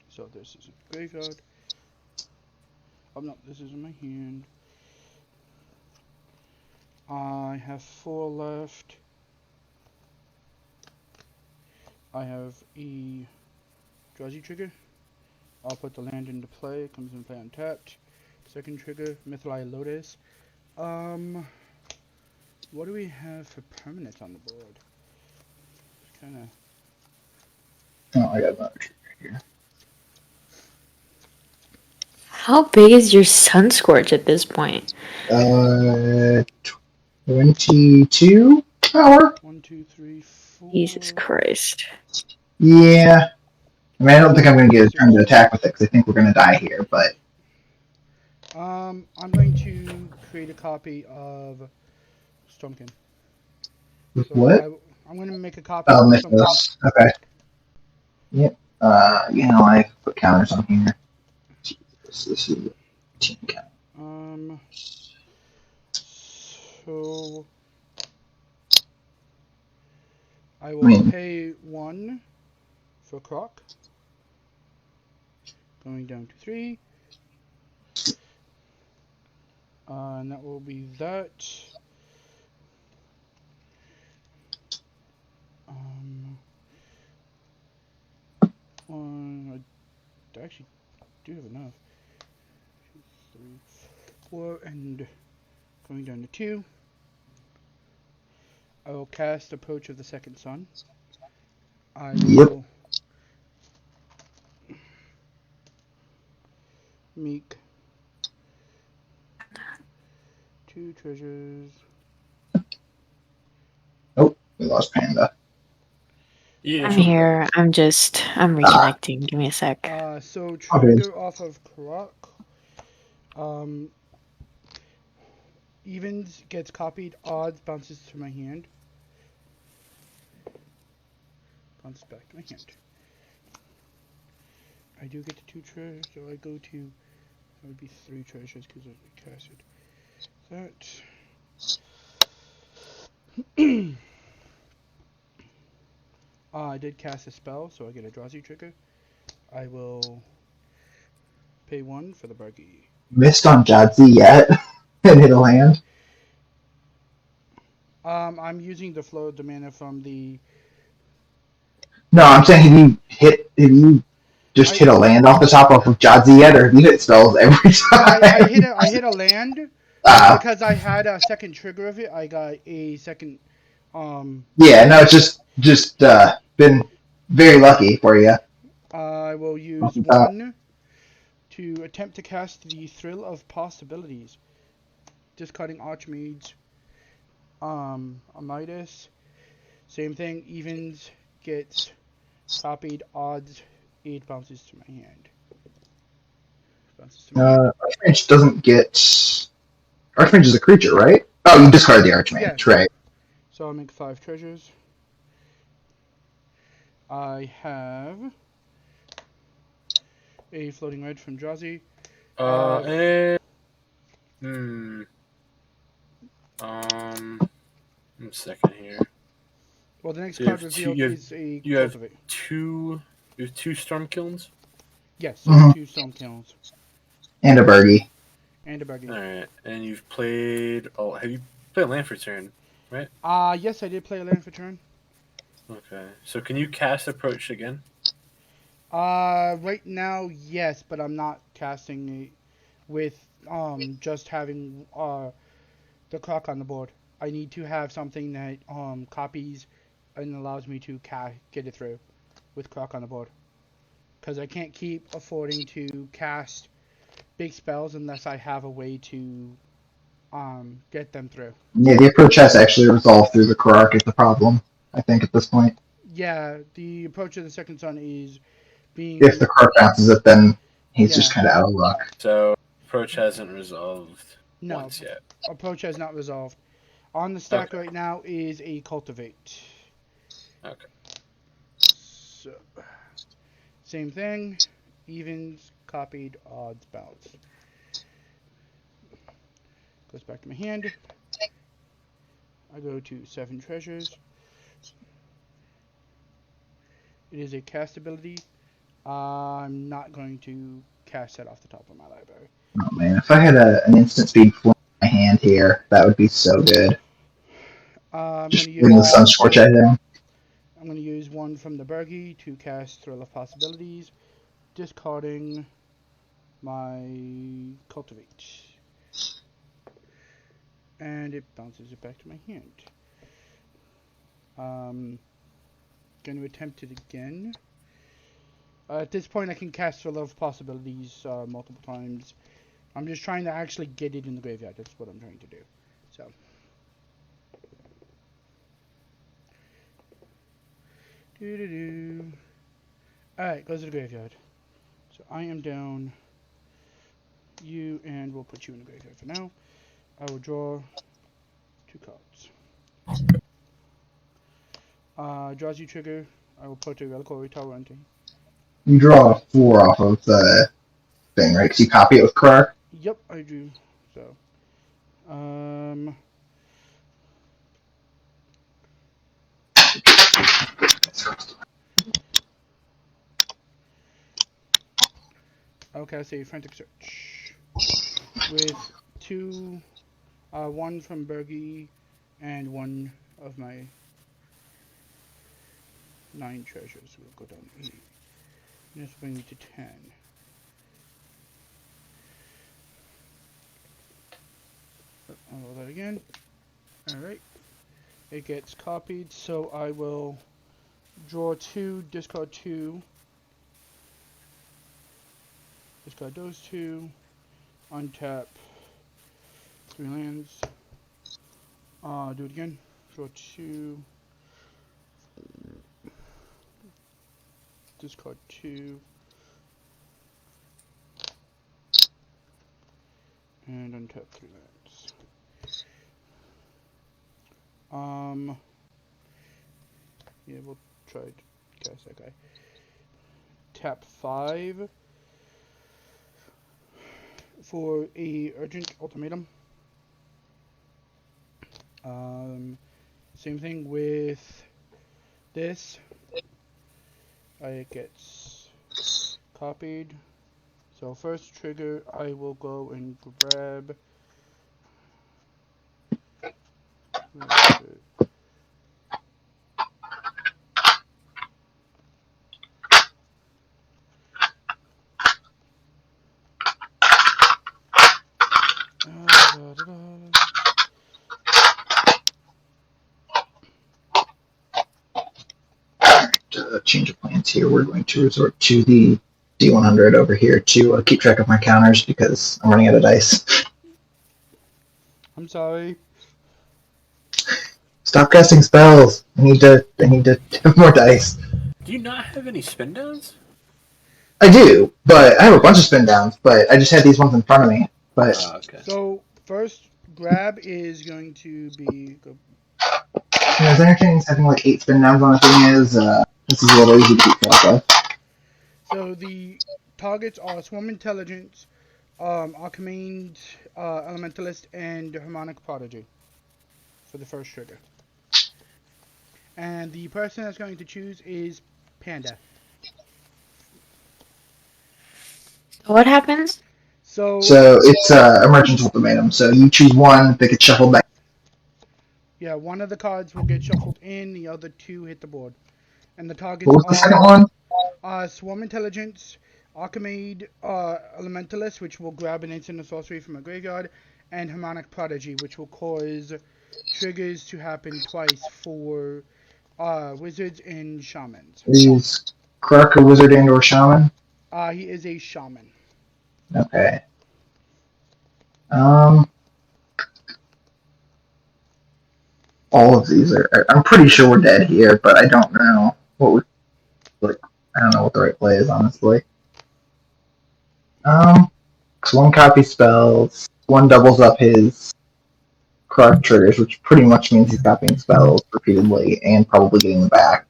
Speaker 3: So this is a graveyard. Oh no, this is in my hand. I have 4 left. I have a Drowsy trigger. I'll put the land into play. It comes into play untapped. Second trigger, Mithril Lotus. What do we have for permanents on the board? Kind of.
Speaker 2: Oh, I got another trigger here.
Speaker 4: How big is your Sunscorch at this point?
Speaker 2: 22 power?
Speaker 3: 1, 2, 3, 4.
Speaker 4: Jesus Christ.
Speaker 2: Yeah. I mean, I don't think I'm going to get a turn to attack with it because I think we're going to die here, but...
Speaker 3: I'm going to create a copy of Stormkin. So
Speaker 2: What?
Speaker 3: I'm going to make a copy
Speaker 2: Oh,
Speaker 3: of
Speaker 2: missed
Speaker 3: Stormkin.
Speaker 2: this. Okay. Yep. I put counters on here. Jesus, this is a team count.
Speaker 3: So I will pay 1 for Croc. Going down to 3. And that will be that. I actually do have enough. 2, 3, 4, and going down to 2. I will cast Approach of the Second Sun. I will make 2 treasures.
Speaker 2: Oh, we lost Panda.
Speaker 1: Yeah,
Speaker 4: I'm
Speaker 1: she'll be
Speaker 4: here. I'm reconnecting. Give me a sec.
Speaker 3: So trigger off of Croc. Evens gets copied. Odds bounces to my hand. Bounces back to my hand. I do get the 2 treasures, so I go to. That would be 3 treasures because I casted that. I did cast a spell, so I get a Drowsy trigger. I will pay 1 for the buggy.
Speaker 2: Missed on Jadzi yet? And hit a land?
Speaker 3: I'm using the flow of the mana from the.
Speaker 2: No, I'm saying have you just hit a land off the top of Jadzi yet, or have you hit spells every time?
Speaker 3: I hit a land because I had a second trigger of it. I got a second.
Speaker 2: Yeah, no, it's just been very lucky for you.
Speaker 3: I will use 1 to attempt to cast the Thrill of Possibilities. Discarding Archmage. A Midas. Same thing. Evens gets copied. Odds 8 bounces to my hand.
Speaker 2: Archmage doesn't get. Archmage is a creature, right? Oh, you discard the Archmage,
Speaker 3: yes.
Speaker 2: right?
Speaker 3: So I'll make 5 treasures. I have a floating red from Drazi.
Speaker 1: And one second here.
Speaker 3: Well, the next
Speaker 1: So
Speaker 3: card revealed is a
Speaker 1: you have
Speaker 3: Cultivate.
Speaker 1: two storm kilns.
Speaker 3: Yes, so
Speaker 2: Mhm.
Speaker 3: 2 Stone Kilns.
Speaker 2: And a Bergie.
Speaker 3: And a Buggy.
Speaker 1: All right, and you've played. Oh, have you played Land for turn? Right.
Speaker 3: Yes, I did play a land for turn.
Speaker 1: Okay. So can you cast Approach again?
Speaker 3: Right now, yes, but I'm not casting it with just having the clock on the board. I need to have something that copies and allows me to get it through with clock on the board. Because I can't keep affording to cast big spells unless I have a way to get them through.
Speaker 2: Yeah, the approach has to actually resolve through the Karark is the problem, I think, at this point.
Speaker 3: Yeah, the approach of the second son is being
Speaker 2: If the Karark bounces it, then he's just
Speaker 3: yeah.
Speaker 2: kind of out of luck.
Speaker 1: So Approach hasn't resolved
Speaker 3: No,
Speaker 1: once yet.
Speaker 3: approach has not resolved. On the stack
Speaker 1: Okay.
Speaker 3: right now is a cultivate.
Speaker 1: Okay.
Speaker 3: So, same thing. Evens, copied, odds, bounced. Goes back to my hand. I go to 7 treasures. It is a cast ability. I'm not going to cast that off the top of my library.
Speaker 2: Oh man, if I had an instant speed flow in my hand here, that would be so good.
Speaker 3: I'm
Speaker 2: Just
Speaker 3: going to
Speaker 2: bring the
Speaker 3: use
Speaker 2: Sunscorch at him.
Speaker 3: I'm going to use one from the Bergie to cast Thrill of Possibilities, discarding my Cultivate. And it bounces it back to my hand. Going to attempt it again. At this point, I can cast Thrill of Possibilities multiple times. I'm just trying to actually get it in the graveyard. That's what I'm trying to do. So. Alright, goes to the graveyard. So I am down you, and we'll put you in the graveyard for now. I will draw 2 cards. Draws you trigger. I will put a Reliquary Tower into.
Speaker 2: You draw 4 off of the thing, right? Because you copy it with Karark.
Speaker 3: Yep, I do. So, I'll cast a Frantic Search with 2, 1 from Bergie, and 1 of my 9 treasures. We'll go down to 8. This will bring me to 10. I'll roll that again. Alright. It gets copied, so I will draw 2, discard 2. Discard those 2. Untap 3 lands. Do it again. Draw 2. Discard 2. And untap 3 lands. Yeah, we'll try to cast that guy. Tap 5 for a urgent ultimatum. Same thing with this. It gets copied. So first trigger, I will go and grab.
Speaker 2: Change of plans here. We're going to resort to the D100 over here to keep track of my counters because I'm running out of dice.
Speaker 3: I'm sorry.
Speaker 2: Stop casting spells. I need to have more dice.
Speaker 1: Do you not have any spin downs?
Speaker 2: I do, but I have a bunch of spin downs, but I just had these ones in front of me. But
Speaker 1: Okay.
Speaker 3: So first grab is going to be
Speaker 2: is there anything having like 8 spin downs on a thing is This is a little easy to keep track of.
Speaker 3: So the targets are Swarm Intelligence, Archimage, Elementalist, and Harmonic Prodigy for the first trigger. And the person that's going to choose is Panda.
Speaker 4: What happens?
Speaker 3: So
Speaker 2: it's emergent ultimatum. So you choose one that gets shuffled back.
Speaker 3: yeah, one of the cards will get shuffled in, the other two hit the board. And the targets
Speaker 2: What was the second
Speaker 3: are
Speaker 2: one?
Speaker 3: Swarm Intelligence, Archimage, Elementalist, which will grab an instant or sorcery from a graveyard, and Harmonic Prodigy, which will cause triggers to happen twice for wizards and shamans.
Speaker 2: Is Krark a wizard and or shaman?
Speaker 3: He is a shaman.
Speaker 2: Okay. All of these are. I'm pretty sure we're dead here, but I don't know what we like. I don't know what the right play is, honestly. Cause one copy spells, one doubles up his Krark triggers, which pretty much means he's copying spells repeatedly and probably getting them back.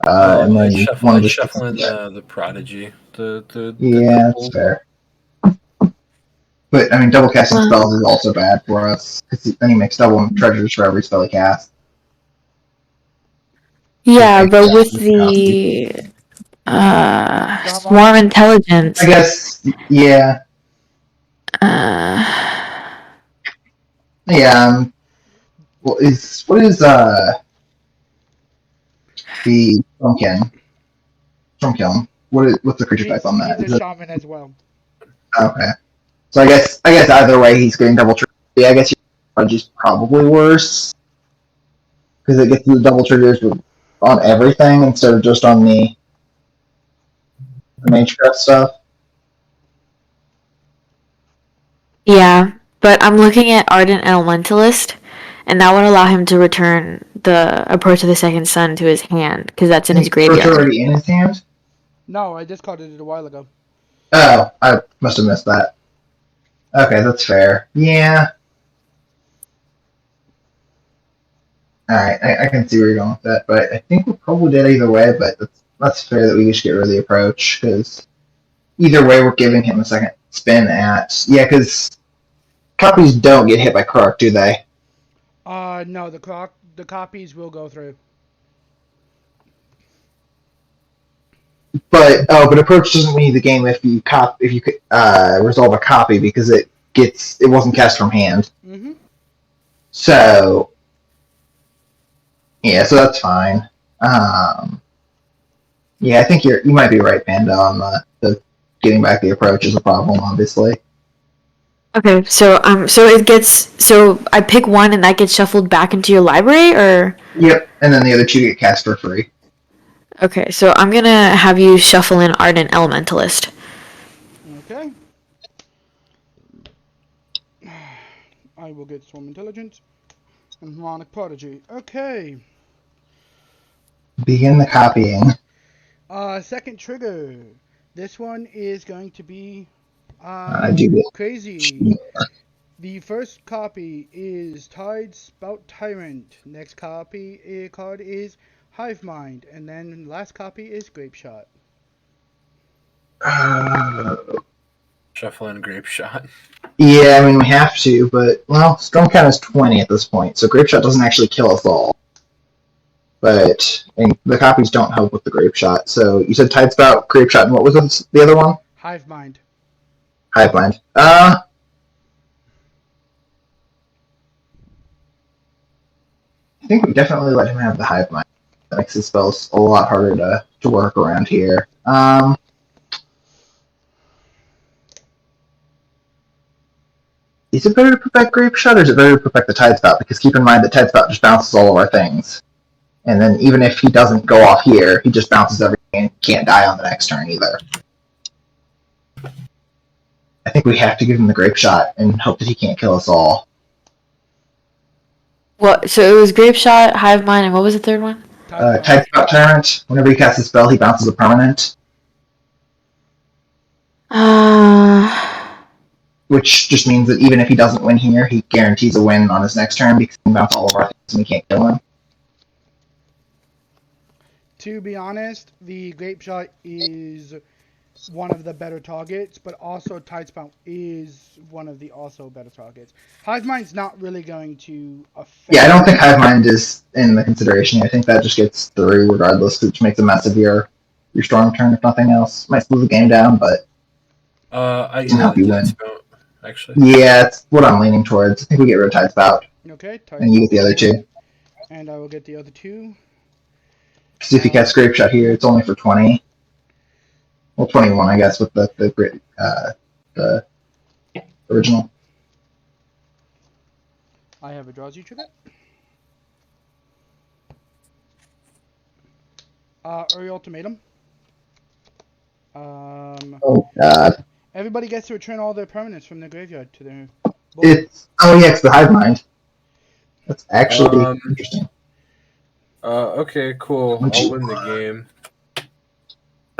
Speaker 2: And then one just
Speaker 1: shuffling the prodigy.
Speaker 2: Yeah, that's fair. But I mean, double casting spells is also bad for us because then he makes double treasures for every spell he casts.
Speaker 4: Yeah, but with the Swarm Intelligence.
Speaker 2: I guess, yeah. Yeah. What is the Pumpkin? What's the creature type on that?
Speaker 3: He's a shaman as well.
Speaker 2: Okay. So I guess either way he's getting double triggers. Yeah, I guess your fudge is probably worse because it gets the double triggers on everything instead of just on the Magecraft stuff.
Speaker 4: Yeah, but I'm looking at Ardent Elementalist, and that would allow him to return the Approach of the Second Sun to his hand, because that's in his graveyard.
Speaker 2: Approach already in his hand?
Speaker 3: No, I discarded it a while ago.
Speaker 2: Oh, I must have missed that. Okay, that's fair. Yeah. Alright, I can see where you're going with that, but I think we're probably dead either way, but that's fair that we just get rid of the approach, because either way we're giving him a second spin at... Yeah, because copies don't get hit by Krark, do they?
Speaker 3: No, the copies will go through.
Speaker 2: But approach doesn't win you the game if you resolve a copy because it wasn't cast from hand.
Speaker 3: Mm-hmm.
Speaker 2: So yeah, so that's fine. Yeah, I think you might be right, Panda, on the getting back the approach is a problem, obviously.
Speaker 4: Okay, so I pick one and that gets shuffled back into your library, or?
Speaker 2: Yep, and then the other two get cast for free.
Speaker 4: Okay, so I'm gonna have you shuffle in Ardent Elementalist.
Speaker 3: Okay. I will get Swarm Intelligence and Harmonic Prodigy. Okay.
Speaker 2: Begin the copying.
Speaker 3: Second trigger. This one is going to be crazy. The first copy is Tide Spout Tyrant. Next copy card is Hive Mind, and then last copy is Grape Shot.
Speaker 1: Shuffling Grape Shot.
Speaker 2: Yeah, I mean we have to, but Storm Count is 20 at this point, so Grape Shot doesn't actually kill us all. But the copies don't help with the Grape Shot. So you said Tide Spout, Grape Shot, and what was the other one?
Speaker 3: Hive Mind.
Speaker 2: Hive Mind. I think we definitely let him have the Hive Mind. That makes his spells a lot harder to work around here. Is it better to put back Grape Shot, or is it better to put back the Tide Spout? Because keep in mind that Tide Spout just bounces all of our things. And then even if he doesn't go off here, he just bounces everything and can't die on the next turn either. I think we have to give him the Grape Shot and hope that he can't kill us all.
Speaker 4: What? So it was Grape Shot, Hive Mind, and what was the third one?
Speaker 2: Tide Spout Tyrant. Whenever he casts a spell, he bounces a permanent. Which just means that even if he doesn't win here, he guarantees a win on his next turn because he can bounce all of our things and we can't kill him.
Speaker 3: To be honest, the Grape Shot is one of the better targets, but also Tidespout is one of the also better targets. Hive Mind's not really going to affect.
Speaker 2: Yeah, I don't think Hive Mind is in the consideration. I think that just gets through regardless, which makes a mess of your storm turn if nothing else. Might slow the game down, but
Speaker 1: I
Speaker 2: can
Speaker 1: get
Speaker 2: help
Speaker 1: rid
Speaker 2: you
Speaker 1: of
Speaker 2: win.
Speaker 1: Tidespout, actually.
Speaker 2: Yeah, it's what I'm leaning towards. I think we get rid of Tidespout,
Speaker 3: Okay,
Speaker 2: and you get the other
Speaker 3: Tidespout,
Speaker 2: two.
Speaker 3: and I will get the other two.
Speaker 2: Because if you cast Grape Shot here, it's only for 20. Well, 21, I guess, with the original.
Speaker 3: I have a Drazi trigger. Early Ultimatum.
Speaker 2: Oh, God.
Speaker 3: Everybody gets to return all their permanents from their graveyard to their board.
Speaker 2: It's the Hive Mind. That's actually interesting.
Speaker 1: Okay, cool. I'll win the game.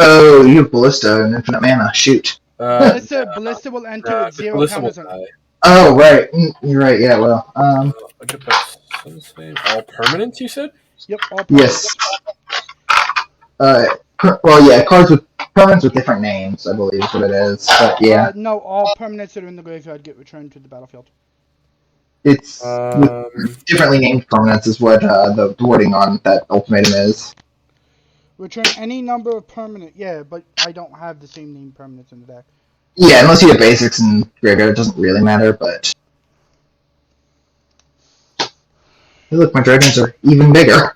Speaker 2: Oh, you have Ballista and Infinite Mana. Shoot.
Speaker 3: Ballista will enter with 0
Speaker 1: Ballista will
Speaker 3: counters on
Speaker 1: die.
Speaker 2: Oh, right. You're right. Yeah, well.
Speaker 1: I'll get that Sensei. All permanents, you said?
Speaker 3: Yep, all permanents.
Speaker 2: Yes. Well, yeah, cards with permanents with different names, I believe is what it is. But yeah,
Speaker 3: No, all permanents that are in the graveyard get returned to the battlefield.
Speaker 2: it's with differently named permanents is what the wording on that ultimatum is.
Speaker 3: Return any number of permanent. Yeah, but I don't have the same name permanents in the deck.
Speaker 2: Yeah, unless you have basics and graveyard, it doesn't really matter. But hey, look, my dragons are even bigger.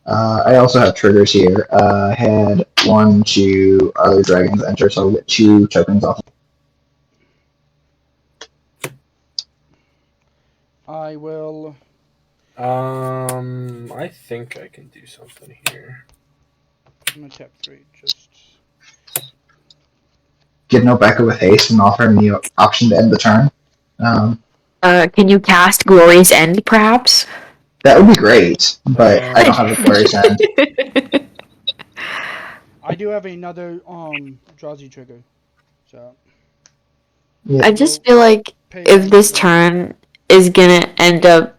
Speaker 2: I also have triggers here. I had 1, 2 other dragons enter, so I'll get 2 tokens off.
Speaker 3: I will.
Speaker 1: I think I can do something here.
Speaker 3: I'm gonna tap 3. Just
Speaker 2: Get Nobeka with haste and offer him the option to end the turn.
Speaker 4: Can you cast Glorious End, perhaps?
Speaker 2: That would be great, but I don't have a Glorious End.
Speaker 3: I do have another Drazi trigger, so.
Speaker 2: Yeah.
Speaker 4: I just feel like if this turn is gonna end up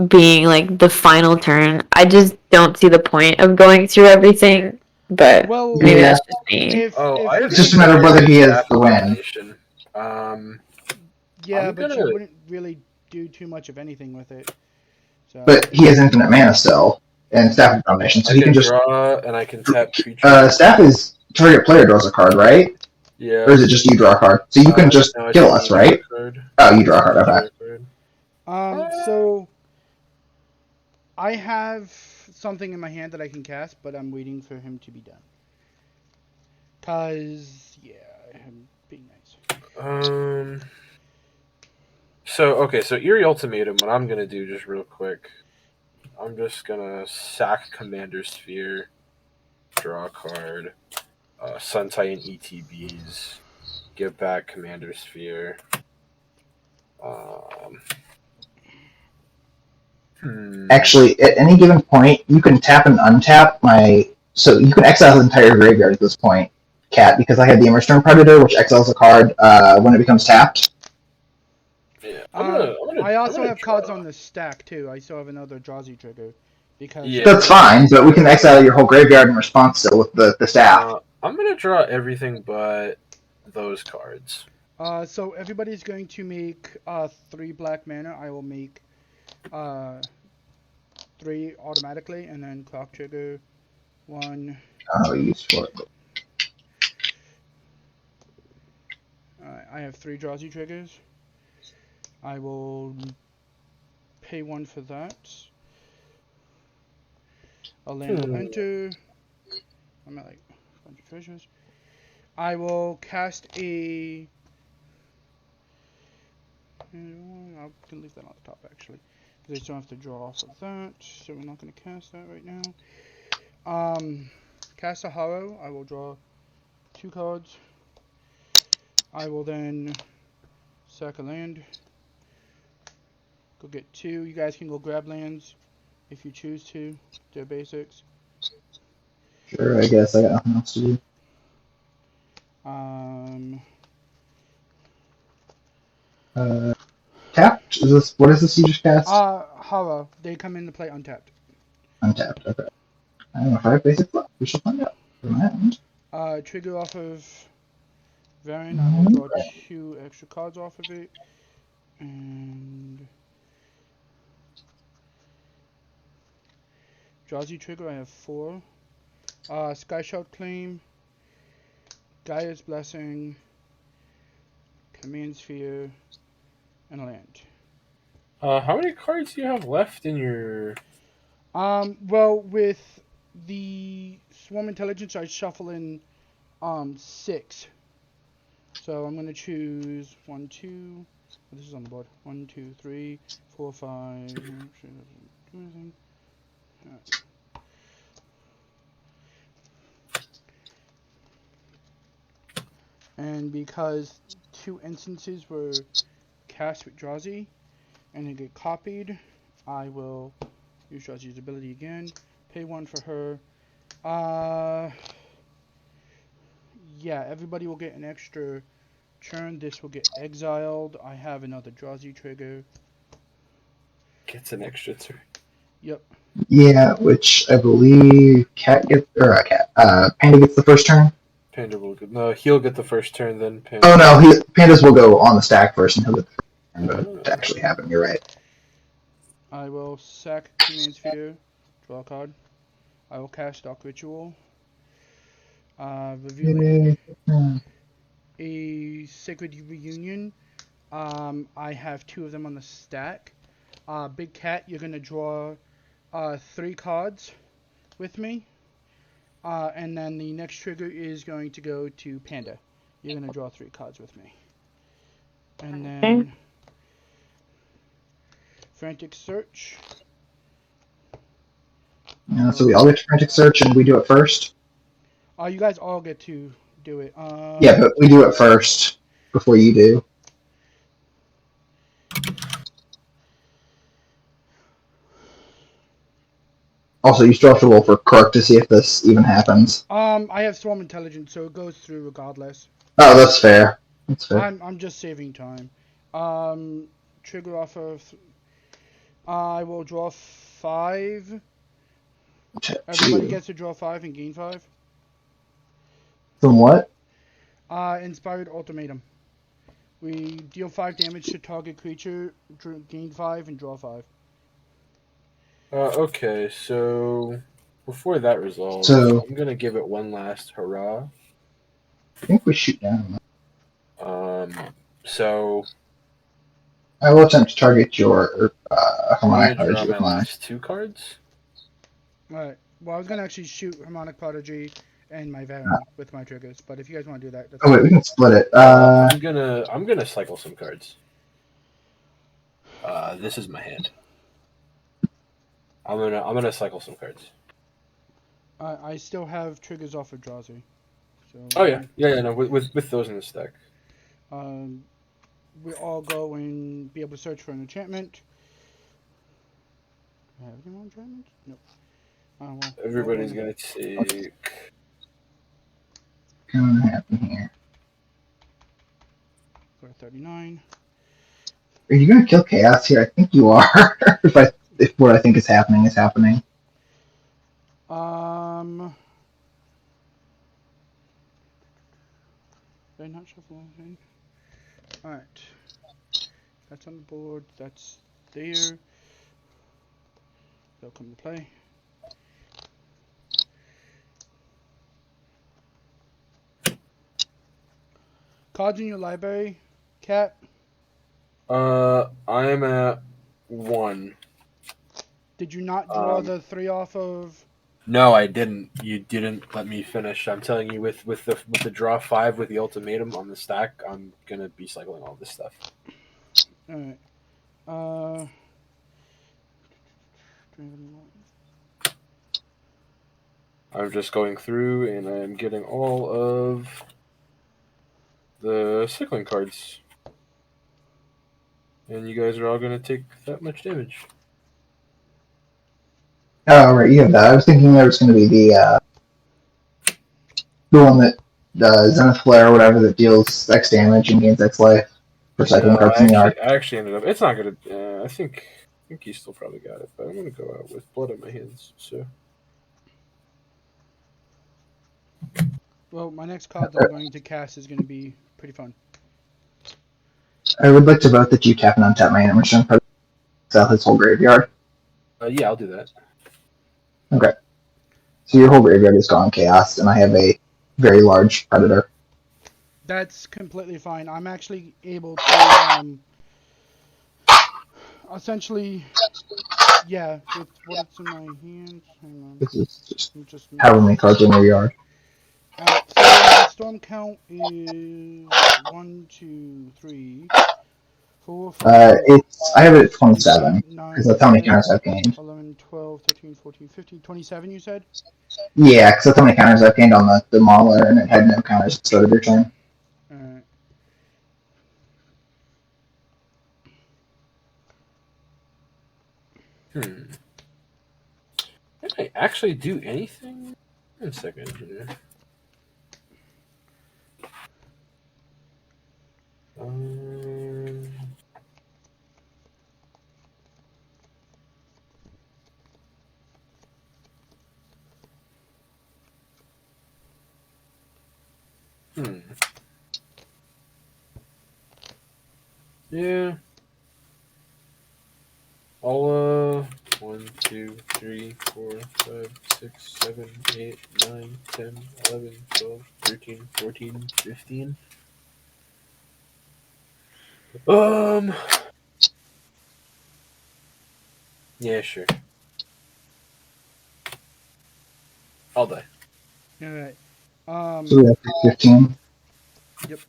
Speaker 4: being like the final turn, I just don't see the point of going through everything. But maybe that's just me.
Speaker 2: It's just a matter of whether he has the win.
Speaker 3: Yeah, but you wouldn't really do too much of anything with it. So.
Speaker 2: But he has infinite mana still, and Staff of Domination, so he can just
Speaker 1: draw and I can tap creature.
Speaker 2: Staff is target player draws a card, right?
Speaker 1: Yeah.
Speaker 2: Or is it just you draw a card? So you can just kill us, right? Oh, you draw a card. Okay.
Speaker 3: So I have something in my hand that I can cast, but I'm waiting for him to be done. Cause I'm being nice.
Speaker 1: So Eerie Ultimatum, what I'm gonna do just real quick, I'm just gonna sack Commander Sphere, draw a card, Sun Titan ETBs, give back Commander Sphere.
Speaker 2: Actually, at any given point, you can tap and untap so you can exile the entire graveyard at this point, Cat, because I had the Immersturm Predator, which exiles a card when it becomes tapped.
Speaker 1: Yeah,
Speaker 3: I also have cards on the stack too. I still have another Drazi trigger.
Speaker 2: That's fine, but we can exile your whole graveyard in response still with the staff.
Speaker 1: I'm gonna draw everything but those cards.
Speaker 3: So everybody's going to make 3 black mana. I will make 3 automatically, and then clock trigger 1.
Speaker 2: Oh, useful.
Speaker 3: I have 3 Drazi triggers. I will pay 1 for that. A land will enter. I'm at like a bunch of treasures. I will cast a. I can leave that on the top actually, because I still have to draw off of that. So we're not going to cast that right now. Cast a Hollow. I will draw 2 cards. I will then sack a land. Go get 2. You guys can go grab lands if you choose to. They're basics.
Speaker 2: Sure, I guess I got nothing else to do. Tapped? What is this you just cast?
Speaker 3: Hollow. They come into play untapped.
Speaker 2: Untapped, okay. I don't know if I have basic luck. We shall find out. From that end.
Speaker 3: Trigger off of Varian. I will draw 2 extra cards off of it. And Drowsy trigger, I have 4. Sky Shard Claim, Gaia's Blessing, Command Sphere, and a land.
Speaker 1: How many cards do you have left in your?
Speaker 3: Well, with the Swarm Intelligence, I shuffle in 6. So I'm gonna choose 1, 2. This is on the board. 1, 2, 3, 4, 5. Do anything. Alright. And because 2 instances were cast with Drowsy and they get copied, I will use Drowsy's ability again. Pay 1 for her. Yeah, everybody will get an extra turn. This will get exiled. I have another Drowsy trigger.
Speaker 1: Gets an extra turn.
Speaker 3: Yep.
Speaker 2: Yeah, which I believe Panda gets the first turn.
Speaker 1: Panda will get. No, he'll get the first turn. Then Panda.
Speaker 2: Oh no, Pandas will go on the stack first, and he'll get the first turn to actually happen. You're right.
Speaker 3: I will sack Command Sphere, draw a card. I will cast Dark Ritual. Revealing a Sacred Reunion. I have 2 of them on the stack. Big Cat, you're going to draw 3 cards with me. And then the next trigger is going to go to Panda. You're going to draw 3 cards with me. And then Frantic Search.
Speaker 2: Yeah, so we all get to Frantic Search, and we do it first.
Speaker 3: You guys all get to do it.
Speaker 2: Yeah, but we do it first before you do. Also, you still have to roll for Kirk to see if this even happens.
Speaker 3: I have Swarm Intelligence, so it goes through regardless.
Speaker 2: Oh, that's fair. That's fair.
Speaker 3: I'm just saving time. Trigger off of. I will draw 5. Everybody gets to draw 5 and gain 5.
Speaker 2: From what?
Speaker 3: Inspired Ultimatum. We deal 5 damage to target creature, gain 5, and draw 5.
Speaker 1: Okay, so before that resolves,
Speaker 2: So-
Speaker 1: I'm gonna give it one last hurrah.
Speaker 2: I think we shoot down.
Speaker 1: So
Speaker 2: I will attempt to target your
Speaker 1: I'm
Speaker 2: harmonic
Speaker 1: gonna draw
Speaker 2: energy
Speaker 1: my
Speaker 2: with mine.
Speaker 1: last 2 cards.
Speaker 3: Alright. Well, I was gonna actually shoot Harmonic Prodigy and my Varian with my triggers, but if you guys want to do that, that's
Speaker 2: Oh wait, we can split it.
Speaker 1: I'm gonna cycle some cards. This is my hand. I'm gonna cycle some cards.
Speaker 3: I still have triggers off of Drowsy. So,
Speaker 1: Oh yeah. No, with those in the stack.
Speaker 3: We all go and be able to search for an enchantment. Do I have any more enchantments? Nope. Well,
Speaker 1: Everybody's gonna take.
Speaker 2: What's gonna happen here?
Speaker 3: Go to 39.
Speaker 2: Are you gonna kill Chaos here? I think you are. if what I think is happening is happening.
Speaker 3: Did I not shuffle anything? Alright. That's on the board. That's there. They'll come to play. Cards in your library, Cat.
Speaker 1: I am at 1.
Speaker 3: Did you not draw the 3 off of?
Speaker 1: No, I didn't. You didn't let me finish. I'm telling you, with the draw 5 with the ultimatum on the stack, I'm gonna be cycling all this stuff.
Speaker 3: Alright.
Speaker 1: I'm just going through and I'm getting all of the cycling cards. And you guys are all gonna take that much damage.
Speaker 2: Oh right, you have that. I was thinking there was gonna be the one that Zenith Flare or whatever that deals X damage and gains X life for cycling cards in the arc.
Speaker 1: I actually ended up. It's not gonna. I think you still probably got it, but I'm gonna go out with blood on my hands. So
Speaker 3: Well, my next card that I'm going to cast is going to be pretty fun.
Speaker 2: I would like to vote that you tap and untap my animation for sell his whole graveyard.
Speaker 1: Yeah, I'll do that.
Speaker 2: Okay. So your whole graveyard is gone chaos, and I have a very large predator.
Speaker 3: That's completely fine. I'm actually able to essentially, yeah, with what it's in my hands. Hang on,
Speaker 2: This is just
Speaker 3: I'm just
Speaker 2: however many cards in your yard.
Speaker 3: Alright, so my storm count is 1, 2, 3, 4, 5,
Speaker 2: I have it at
Speaker 3: 6,
Speaker 2: 27
Speaker 3: 7,
Speaker 2: because
Speaker 3: 9,
Speaker 2: that's how many
Speaker 3: 10,
Speaker 2: counters I've gained.
Speaker 3: 11, 12, 13, 14, 15, 27, you said?
Speaker 2: Yeah, because that's how many counters I've gained on the Mauler, and it had no counters at the start of your turn.
Speaker 3: Alright.
Speaker 1: Can I actually do anything? One second here. Um, hmm. Yeah. I'll 1, 2, 3, 4, 5, 6, 7, 8, 9, 10, 11, 12, 13, 14, 15. Yeah, sure. I'll die.
Speaker 3: Alright.
Speaker 2: So we have 15.
Speaker 3: Yep.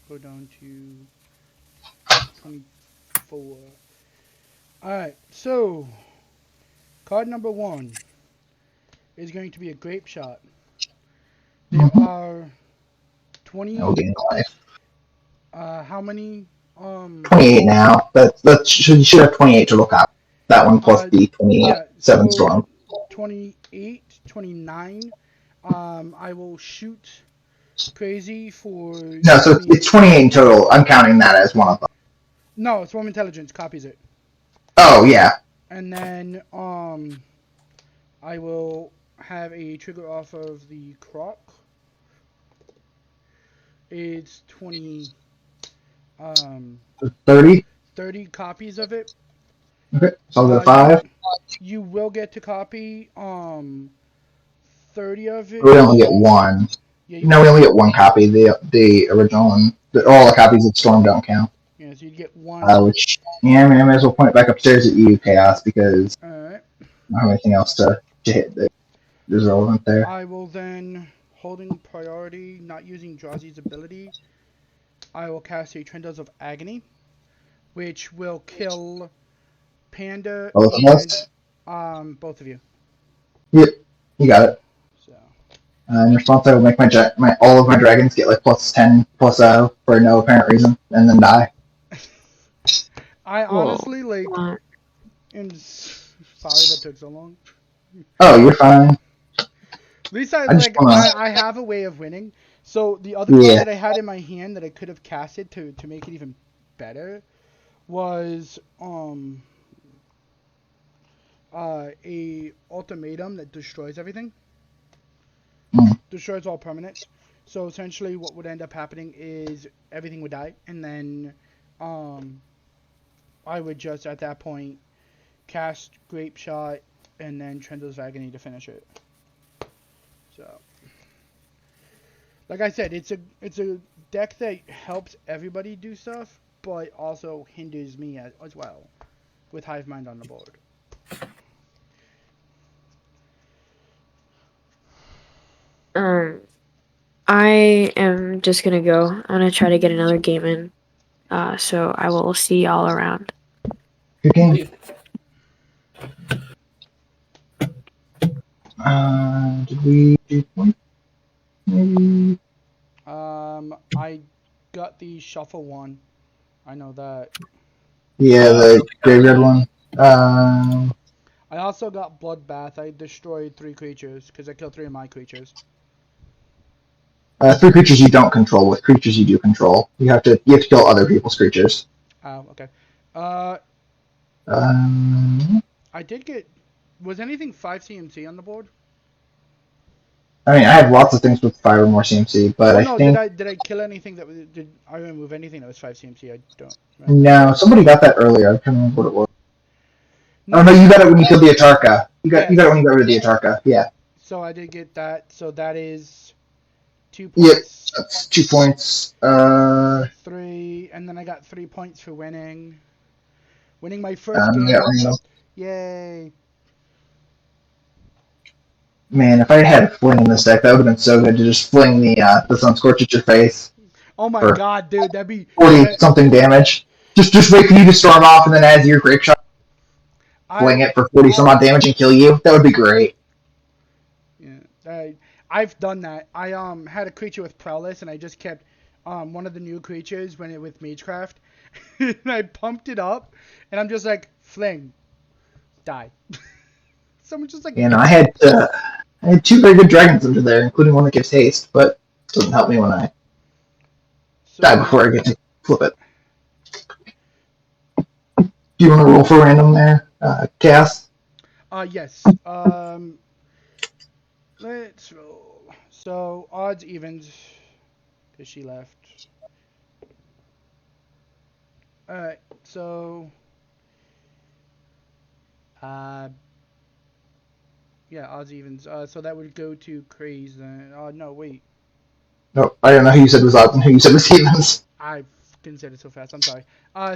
Speaker 3: Go down to 24. Alright, so card number 1 is going to be a grape shot. There are 20.
Speaker 2: I will gain life.
Speaker 3: How many?
Speaker 2: 28 now. You should have 28 total copies. That one plus the
Speaker 3: Yeah,
Speaker 2: 27
Speaker 3: so
Speaker 2: storm.
Speaker 3: 28, 29. I will shoot crazy for.
Speaker 2: No, so it's 28 in total. I'm counting that as one of them.
Speaker 3: No, Swarm Intelligence copies it.
Speaker 2: Oh, yeah.
Speaker 3: And then I will have a trigger off of the croc. It's 20
Speaker 2: 30?
Speaker 3: 30 copies of it.
Speaker 2: Okay, so I'll go 5.
Speaker 3: You will get to copy 30 of it.
Speaker 2: We only get one.
Speaker 3: Yeah,
Speaker 2: No, we only get one copy. The original one. All the copies of Storm don't count.
Speaker 3: Yeah, so you'd get one.
Speaker 2: Which, yeah, I mean, I might as well point it back upstairs at you, Chaos, because
Speaker 3: Alright.
Speaker 2: I don't have anything else to hit that is relevant there.
Speaker 3: I will then, holding priority, not using Drazi's ability, I will cast a Trendos of Agony, which will kill Panda
Speaker 2: Both of us?
Speaker 3: and both of you.
Speaker 2: Yep, you got it.
Speaker 3: So
Speaker 2: In response, I will make all of my dragons get like plus 10 plus 0 for no apparent reason, and then die.
Speaker 3: I honestly
Speaker 4: Whoa.
Speaker 3: am sorry that took so long.
Speaker 2: Oh, you're fine.
Speaker 3: At least I have a way of winning. So the other card that I had in my hand that I could have casted to make it even better was a ultimatum that destroys everything. Destroys all permanents. So essentially what would end up happening is everything would die, and then I would just at that point cast Grape Shot and then Trendo's Agony to finish it. So like I said, it's a deck that helps everybody do stuff, but also hinders me as well with Hive Mind on the board.
Speaker 4: I am just gonna go. I'm gonna try to get another game in. So I will see y'all around.
Speaker 2: Good game. Did we do point? Maybe.
Speaker 3: I got the shuffle one. I know that.
Speaker 2: Yeah, the graveyard one.
Speaker 3: I also got Bloodbath. I destroyed 3 creatures because I killed 3 of my creatures.
Speaker 2: 3 creatures you don't control. With creatures you do control, you have to kill other people's creatures.
Speaker 3: Oh, okay. I did get. Was anything 5 CMC on the board?
Speaker 2: I mean, I have lots of things with 5 or more CMC, but
Speaker 3: Oh
Speaker 2: I
Speaker 3: no,
Speaker 2: think
Speaker 3: did I kill anything that was, did I remove anything that was 5 CMC? I don't remember.
Speaker 2: no, somebody got that earlier. I can't remember what it was. Oh
Speaker 3: No,
Speaker 2: no,
Speaker 3: no,
Speaker 2: you got
Speaker 3: no.
Speaker 2: it when you killed the Atarka. You got it
Speaker 3: Yes.
Speaker 2: when you got rid of the Atarka. Yeah.
Speaker 3: So I did get that. So that is 2
Speaker 2: Yep.
Speaker 3: points.
Speaker 2: That's 2 points.
Speaker 3: 3, and then I got 3 points for winning. Winning my first
Speaker 2: Yeah,
Speaker 3: game.
Speaker 2: Randall.
Speaker 3: Yay.
Speaker 2: Man, if I had fling in this deck, that would have been so good to just fling the Sun Scorch at your face
Speaker 3: Oh my
Speaker 2: for
Speaker 3: god, dude, that'd be
Speaker 2: 40
Speaker 3: that.
Speaker 2: something damage. Just wait for you to storm off and then as your grape shot, fling
Speaker 3: I
Speaker 2: it for 40 some odd damage and kill you. That would be great.
Speaker 3: yeah, I've done that. I had a creature with prowess, and I just kept one of the new creatures when it with Magecraft, and I pumped it up, and I'm just like fling, die. Someone just like
Speaker 2: You know, I had 2 very good dragons under there, including one that gives haste, but it doesn't help me when I die
Speaker 3: so
Speaker 2: before I get to flip it. Do you want to roll for random there, Cass?
Speaker 3: yes. Let's roll. So odds evens, cause she left. Alright, so uh yeah, odds evens. So that would go to Craze then. Oh no, wait.
Speaker 2: No, I don't know who you said was odds and who you said was evens.
Speaker 3: I didn't say it so fast. I'm sorry.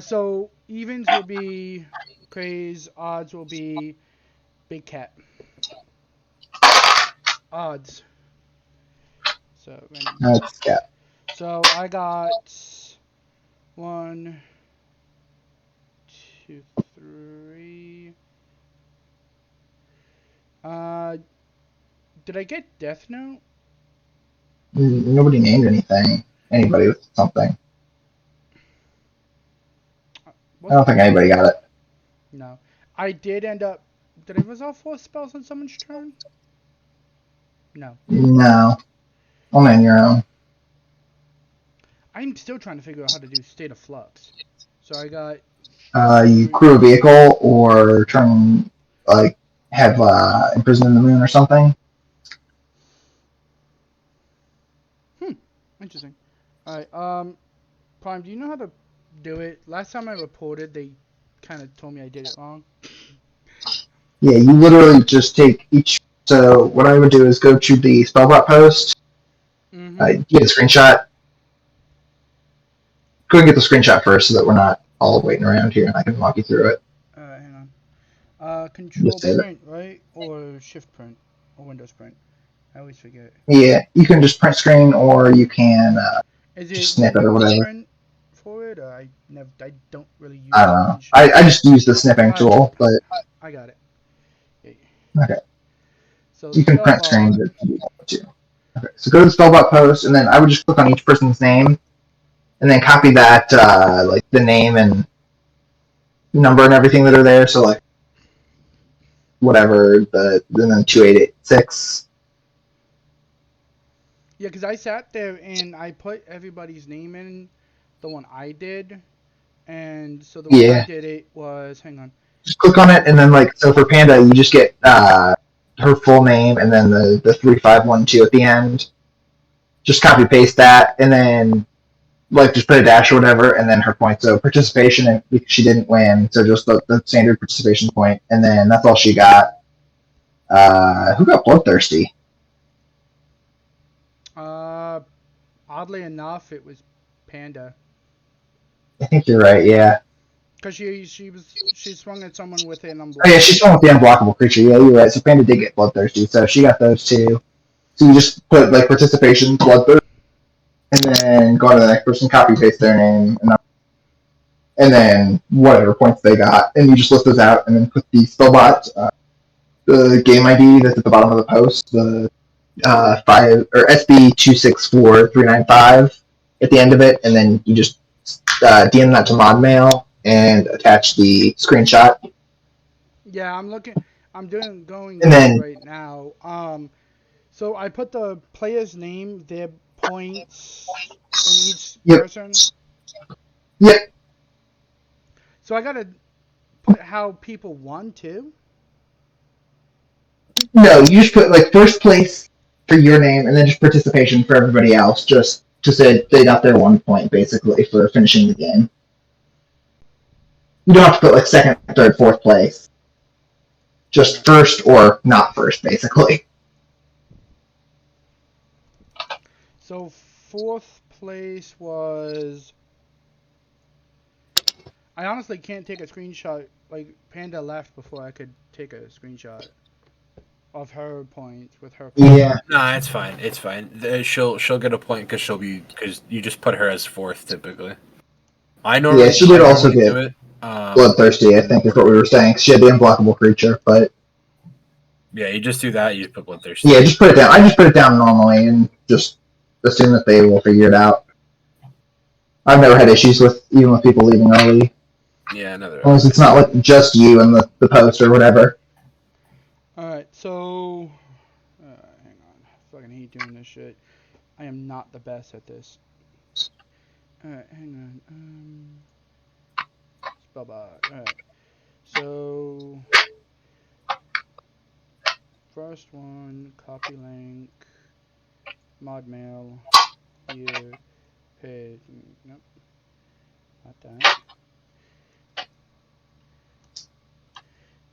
Speaker 3: So evens will be Craze. Odds will be Big Cat. Odds. So random.
Speaker 2: That's yeah.
Speaker 3: So I got 1, 2, 3. Uh, did I get Death Note?
Speaker 2: Nobody named anything. Anybody with something. I don't
Speaker 3: Wasn't
Speaker 2: think anybody got it.
Speaker 3: No. I did end up. Did I resolve 4 spells on someone's turn? No.
Speaker 2: No. Only on your own.
Speaker 3: I'm still trying to figure out how to do State of Flux. So I got.
Speaker 2: You crew a vehicle or turn like have imprisoned in the moon or something.
Speaker 3: Interesting. Alright, Prime, do you know how to do it? Last time I reported, they kind of told me I did it wrong.
Speaker 2: Yeah, you literally just take each. So what I would do is go to the spellbot post.
Speaker 3: Mm-hmm.
Speaker 2: Get a screenshot. Go and get the screenshot first, so that we're not all waiting around here, and I can walk you through it.
Speaker 3: Alright, hang on. Control
Speaker 2: Just save it.
Speaker 3: print, right? Or shift print? Or Windows print? I always forget.
Speaker 2: Yeah, you can just print screen, or you can
Speaker 3: Is
Speaker 2: just
Speaker 3: it
Speaker 2: snip it or
Speaker 3: Windows
Speaker 2: whatever.
Speaker 3: print for it? Or I don't really use
Speaker 2: I don't know. I just use the snipping tool, but
Speaker 3: I got it. Okay.
Speaker 2: okay.
Speaker 3: So
Speaker 2: You can print
Speaker 3: spellbot.
Speaker 2: screens if you want to. Okay, so go to the spellbot post, and then I would just click on each person's name, and then copy that, like the name and number and everything that are there. So like whatever, and then 2886.
Speaker 3: Yeah, because I sat there and I put everybody's name in, the one I did, and so the way I
Speaker 2: Yeah,
Speaker 3: did it was, hang on.
Speaker 2: just click on it, and then like so for Panda, you just get her full name and then the 3512 at the end. Just copy paste that, and then like just put a dash or whatever, and then her point. So participation, and because she didn't win, so just the standard participation point, and then that's all she got. Who got bloodthirsty?
Speaker 3: Uh, Oddly enough, it was Panda,
Speaker 2: I think you're right. Yeah.
Speaker 3: because she swung at someone with an
Speaker 2: Oh yeah, she's
Speaker 3: unblockable.
Speaker 2: one with the unblockable creature. Yeah, you're right. So Panda did get bloodthirsty, so she got those too. So you just put like participation, bloodthirst, and then go on to the next person, copy paste their name, and then whatever points they got, and you just list those out, and then put the spellbot, the game ID that's at the bottom of the post, the SB264395 at the end of it, and then you just DM that to ModMail and attach the screenshot.
Speaker 3: Yeah, I'm looking. I'm going
Speaker 2: And
Speaker 3: through
Speaker 2: then
Speaker 3: right now. So I put the player's name, their points, in each
Speaker 2: Yep.
Speaker 3: person.
Speaker 2: Yep.
Speaker 3: So I gotta put how people won too.
Speaker 2: No, you just put like first place for your name, and then just participation for everybody else, just to say they got their 1 point basically for finishing the game. You don't have to put like second, third, fourth place. Just first or not first, basically.
Speaker 3: So 4th place was. I honestly can't take a screenshot. Like Panda left before I could take a screenshot of her points with her points.
Speaker 2: Yeah.
Speaker 1: Nah, it's fine. It's fine. She'll get a point because you just put her as fourth typically. I normally
Speaker 2: She did also
Speaker 1: do
Speaker 2: get
Speaker 1: it.
Speaker 2: bloodthirsty, I think is what we were saying. She had the unblockable creature, but
Speaker 1: Yeah, you just do that. You just put bloodthirsty.
Speaker 2: yeah, just put it down. I just put it down normally and just assume that they will figure it out. I've never had issues with even with people leaving early.
Speaker 1: Yeah, another.
Speaker 2: As long as it's not like just you and the post or whatever.
Speaker 3: Alright, so. Hang on. I fucking hate doing this shit. I am not the best at this. Alright, hang on. Spellbot. Alright. So. First one, copy link, mod mail, here, page. Nope. Not that.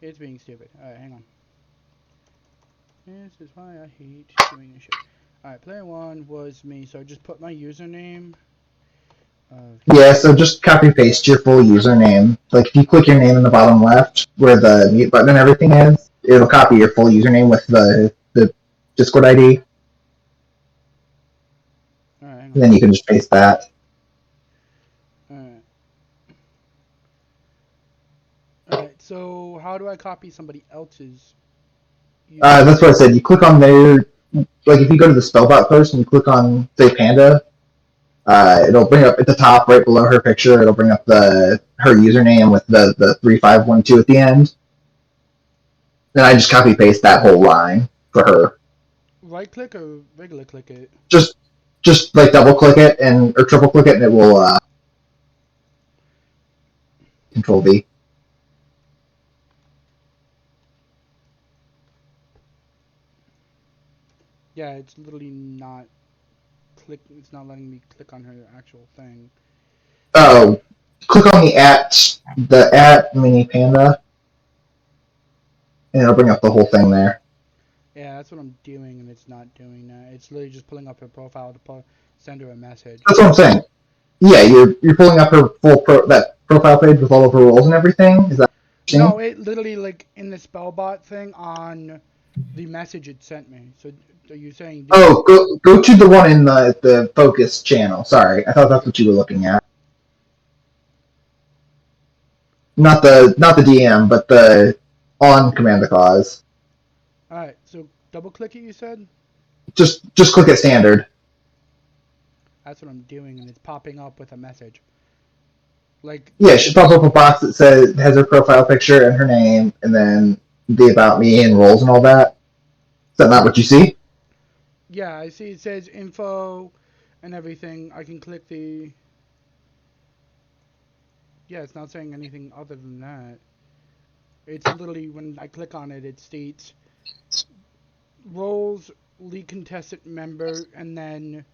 Speaker 3: It's being stupid. Alright, hang on. This is why I hate doing this shit. Alright, player 1 was me, so I just put my username.
Speaker 2: Yeah, so just copy paste your full username. Like if you click your name in the bottom left where the mute button and everything is, it'll copy your full username with the Discord ID.
Speaker 3: Alright, hang on.
Speaker 2: And then you can just paste that.
Speaker 3: Alright. Alright, so how do I copy somebody else's username?
Speaker 2: That's what I said. You click on their, like if you go to the spellbot first and you click on, say, Panda, it'll bring up at the top right below her picture, it'll bring up her username with the 3512 at the end. Then I just copy paste that whole line for her.
Speaker 3: Right click or regular click it?
Speaker 2: Just like double click it or triple click it and it will Control V.
Speaker 3: Yeah, it's literally not it's not letting me click on her actual thing.
Speaker 2: Oh, click on the at mini panda, and it'll bring up the whole thing there.
Speaker 3: Yeah, that's what I'm doing, and it's not doing that. It's literally just pulling up her profile to send her a message.
Speaker 2: That's what I'm saying. Yeah, you're pulling up her full that profile page with all of her roles and everything. Is that?
Speaker 3: No, it literally like in the spellbot thing on the message it sent me. So are you saying?
Speaker 2: Oh, go to the one in the focus channel. Sorry, I thought that's what you were looking at. Not the DM, but the on command the cause.
Speaker 3: All right, so double click it. You said.
Speaker 2: Just click it standard.
Speaker 3: That's what I'm doing, and it's popping up with a message. Like.
Speaker 2: Yeah, it should pop up a box that says has her profile picture and her name, and then the about me and roles and all that. Is that not what you see?
Speaker 3: Yeah, I see. It says info and everything. I can click the. Yeah, it's not saying anything other than that. It's literally when I click on it, it states roles, lead contestant member, and then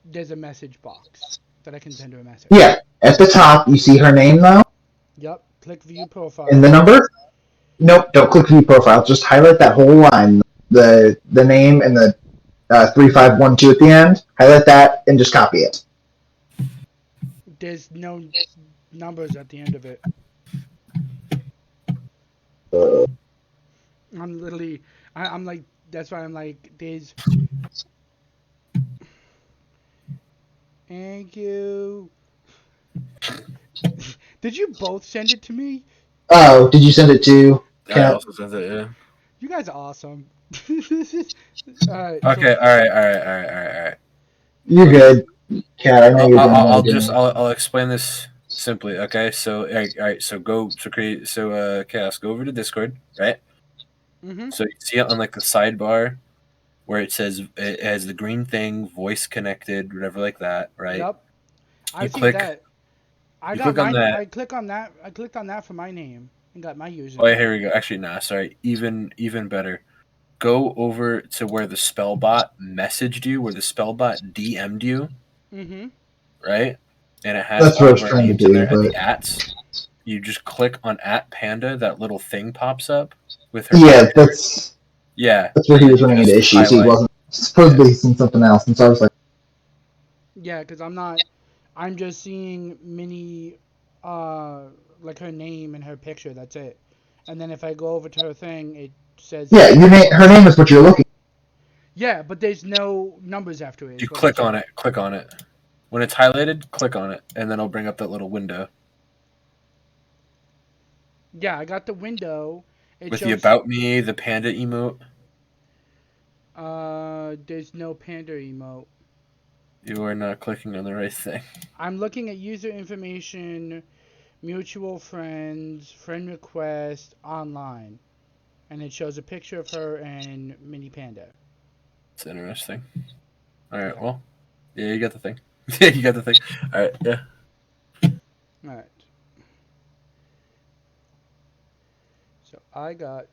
Speaker 3: there's a message box that I can send her a message.
Speaker 2: Yeah, at the top you see her name though.
Speaker 3: Yep. Click view profile.
Speaker 2: And the number. Nope, don't click view profile. Just highlight that whole line, the name and the 3512 at the end. Highlight that and just copy it.
Speaker 3: There's no numbers at the end of it. I'm literally, I'm like, that's why I'm like, there's. Thank you. Did you both send it to me?
Speaker 2: Oh, did you send it to?
Speaker 1: I also sent it. Yeah.
Speaker 3: You guys are awesome. Alright.
Speaker 1: Okay. All right.
Speaker 2: You're good, Cat. I know you're
Speaker 1: I'll explain this simply. Okay. So all right. So Chaos, go over to Discord, right?
Speaker 3: Mm-hmm.
Speaker 1: So you see it on like the sidebar where it says it has the green thing, voice connected, whatever like that, right?
Speaker 3: Yep. I see
Speaker 1: click,
Speaker 3: that. I
Speaker 1: you
Speaker 3: got
Speaker 1: click on
Speaker 3: mine.
Speaker 1: that.
Speaker 3: I click on that. I clicked on that for my name and got my username.
Speaker 1: Oh, here we go. Actually, nah. Sorry. Even better. go over to where the spellbot messaged you, where the spellbot DM'd you,
Speaker 3: Mm-hmm.
Speaker 1: right? And it has
Speaker 2: That's
Speaker 1: all
Speaker 2: what I
Speaker 1: of
Speaker 2: was
Speaker 1: our
Speaker 2: trying to
Speaker 1: names in
Speaker 2: do,
Speaker 1: there and
Speaker 2: but
Speaker 1: the @s. You just click on @panda, that little thing pops up with her.
Speaker 2: yeah,
Speaker 1: picture.
Speaker 2: that's
Speaker 1: Yeah.
Speaker 2: where
Speaker 1: And
Speaker 2: he
Speaker 1: then
Speaker 2: was
Speaker 1: you
Speaker 2: running into
Speaker 1: just
Speaker 2: issues. He
Speaker 1: highlight.
Speaker 2: wasn't supposedly he's seen something else, and so I was like,
Speaker 3: Yeah, because I'm just seeing Minnie, like her name and her picture. That's it. And then if I go over to her thing, it says.
Speaker 2: yeah, her name is what you're looking.
Speaker 3: Yeah, but there's no numbers after it.
Speaker 1: You
Speaker 3: Is what I'm
Speaker 1: click on
Speaker 3: saying.
Speaker 1: it. Click on it. When it's highlighted, click on it, and then it'll bring up that little window
Speaker 3: Yeah, I got the window. It
Speaker 1: with the
Speaker 3: shows.
Speaker 1: about me, the panda emote.
Speaker 3: There's no panda emote.
Speaker 1: You are not clicking on the right thing.
Speaker 3: I'm looking at user information, mutual friends, friend request, online, and it shows a picture of her and Mini Panda.
Speaker 1: It's interesting. All right.
Speaker 3: Yeah.
Speaker 1: Well, yeah, you got the thing. Yeah, you got the thing. All right. Yeah.
Speaker 3: All right. So I got.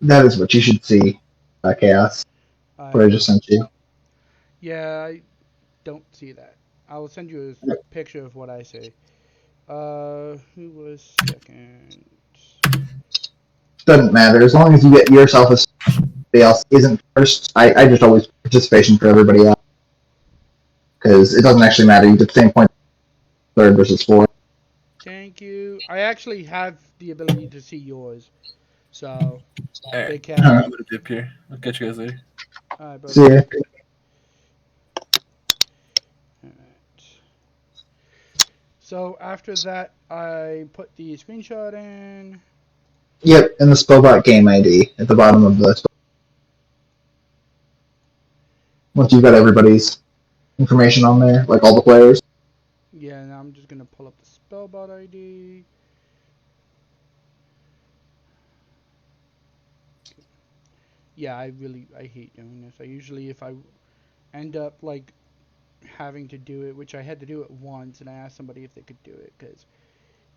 Speaker 2: That is what you should see, Chaos. What I just sent you.
Speaker 3: Yeah, I don't see that. I will send you a picture of what I say. Who was second?
Speaker 2: Doesn't matter as long as you get yourself as somebody else isn't first. I just always participation for everybody else because it doesn't actually matter. You get the same point third versus fourth.
Speaker 3: Thank you. I actually have the ability to see yours. So,
Speaker 1: All right.
Speaker 3: big cat.
Speaker 1: I'm
Speaker 2: Uh,
Speaker 1: gonna dip here. I'll catch you guys later.
Speaker 3: Alright,
Speaker 2: see
Speaker 3: brother.
Speaker 2: ya.
Speaker 3: Alright. So, after that, I put the screenshot in.
Speaker 2: Yep, and the Spellbot game ID at the bottom of the. Once you've got everybody's information on there, like all the players.
Speaker 3: Yeah, now I'm just going to pull up the Spellbot ID. Yeah, I hate doing this. I usually, if I end up, like, having to do it, which I had to do it once, and I asked somebody if they could do it, because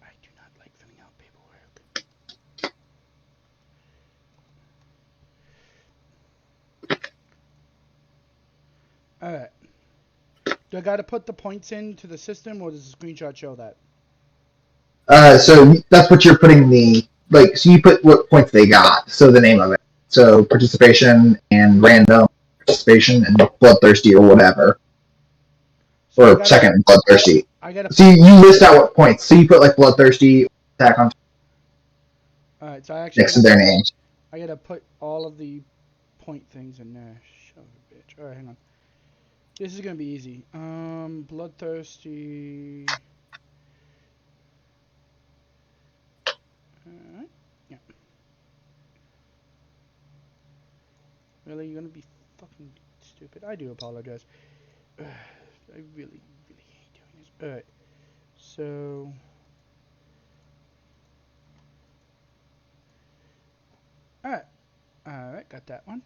Speaker 3: I do not like filling out paperwork. Alright. Do I got to put the points into the system, or does the screenshot show that?
Speaker 2: So that's what you're putting so you put what points they got, so the name of it. So participation and random participation and bloodthirsty or whatever.
Speaker 3: So
Speaker 2: Or second bloodthirsty.
Speaker 3: I gotta
Speaker 2: So you list out what points. So you put like bloodthirsty attack on
Speaker 3: Alright, so I actually
Speaker 2: next to their name.
Speaker 3: I gotta put all of the point things in there. Shove a bitch. Alright, hang on. This is gonna be easy. Bloodthirsty. Alright. Yeah. Really? You're gonna be fucking stupid? I do apologize. I really, really hate doing this. Alright. So. Alright. Alright, got that one.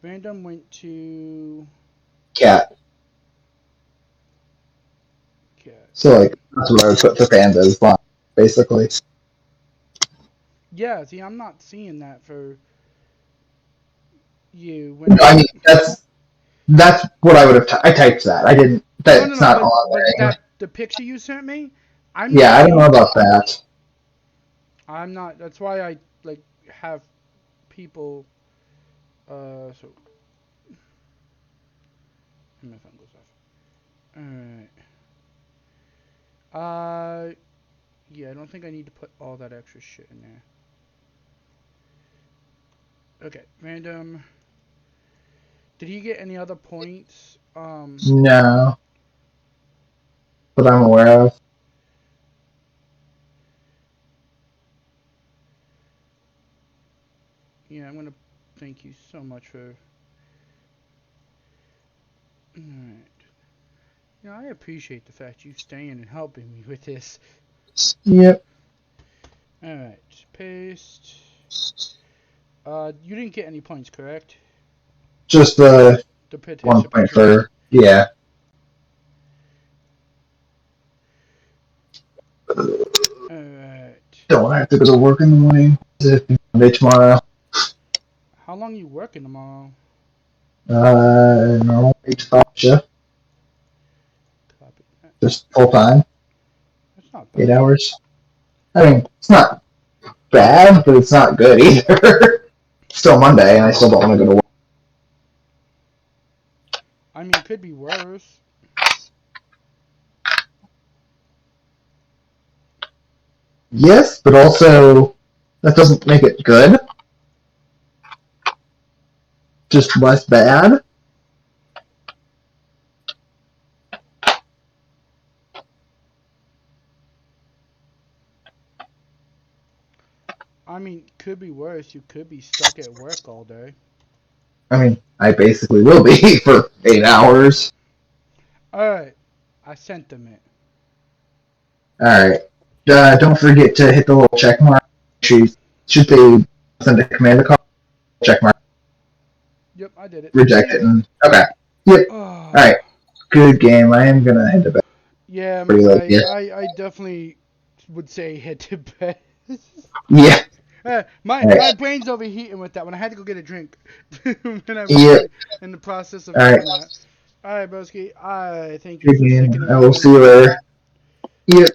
Speaker 3: Random went to
Speaker 2: Cat.
Speaker 3: Cat.
Speaker 2: So like that's what I would put for pandas, basically.
Speaker 3: Yeah, see, I'm not seeing that for you.
Speaker 2: No, I mean that's what I would have. I typed that. I didn't. That's
Speaker 3: No,
Speaker 2: not on there
Speaker 3: but
Speaker 2: anyway.
Speaker 3: the picture you sent me, I'm not
Speaker 2: Yeah, I don't know
Speaker 3: seeing.
Speaker 2: about that.
Speaker 3: I'm not. That's why I like have people. So my phone goes off. All right. Yeah, I don't think I need to put all that extra shit in there. Okay, random. Did he get any other points?
Speaker 2: No, that I'm aware of.
Speaker 3: Yeah, I'm gonna thank you so much for. Alright. You know, I appreciate the fact you staying and helping me with this.
Speaker 2: Yep.
Speaker 3: Alright, paste. You didn't get any points, correct?
Speaker 2: Just the
Speaker 3: The
Speaker 2: 1 point
Speaker 3: participation.
Speaker 2: for yeah.
Speaker 3: Alright.
Speaker 2: don't have to go to work in the morning. It's Monday tomorrow.
Speaker 3: How long you working tomorrow?
Speaker 2: Normal 8 to 5 shift,
Speaker 3: Copy that.
Speaker 2: just full time,
Speaker 3: That's not
Speaker 2: 8 hours.
Speaker 3: bad.
Speaker 2: I mean, it's not bad, but it's not good either. Still Monday, and I still don't want to go to work.
Speaker 3: I mean, it could be worse.
Speaker 2: Yes, but also that doesn't make it good. Just less bad.
Speaker 3: I mean, could be worse. You could be stuck at work all day.
Speaker 2: I mean, I basically will be for 8 hours.
Speaker 3: Alright. I sent them it.
Speaker 2: Alright. Don't forget to hit the little check mark. Should they send a command to call? Check mark.
Speaker 3: Yep, I did it.
Speaker 2: Reject it. And, okay. Yep. Alright. Good game. I am going to head to bed.
Speaker 3: Yeah,
Speaker 2: Pretty late, yeah.
Speaker 3: I definitely would say head to bed.
Speaker 2: Yeah.
Speaker 3: My brain's overheating with that one. I had to go get a drink when I was in the process of doing that. All right, Broski. I thank you
Speaker 2: Good
Speaker 3: for
Speaker 2: game.
Speaker 3: sticking
Speaker 2: I
Speaker 3: around.
Speaker 2: will see you later. Yep.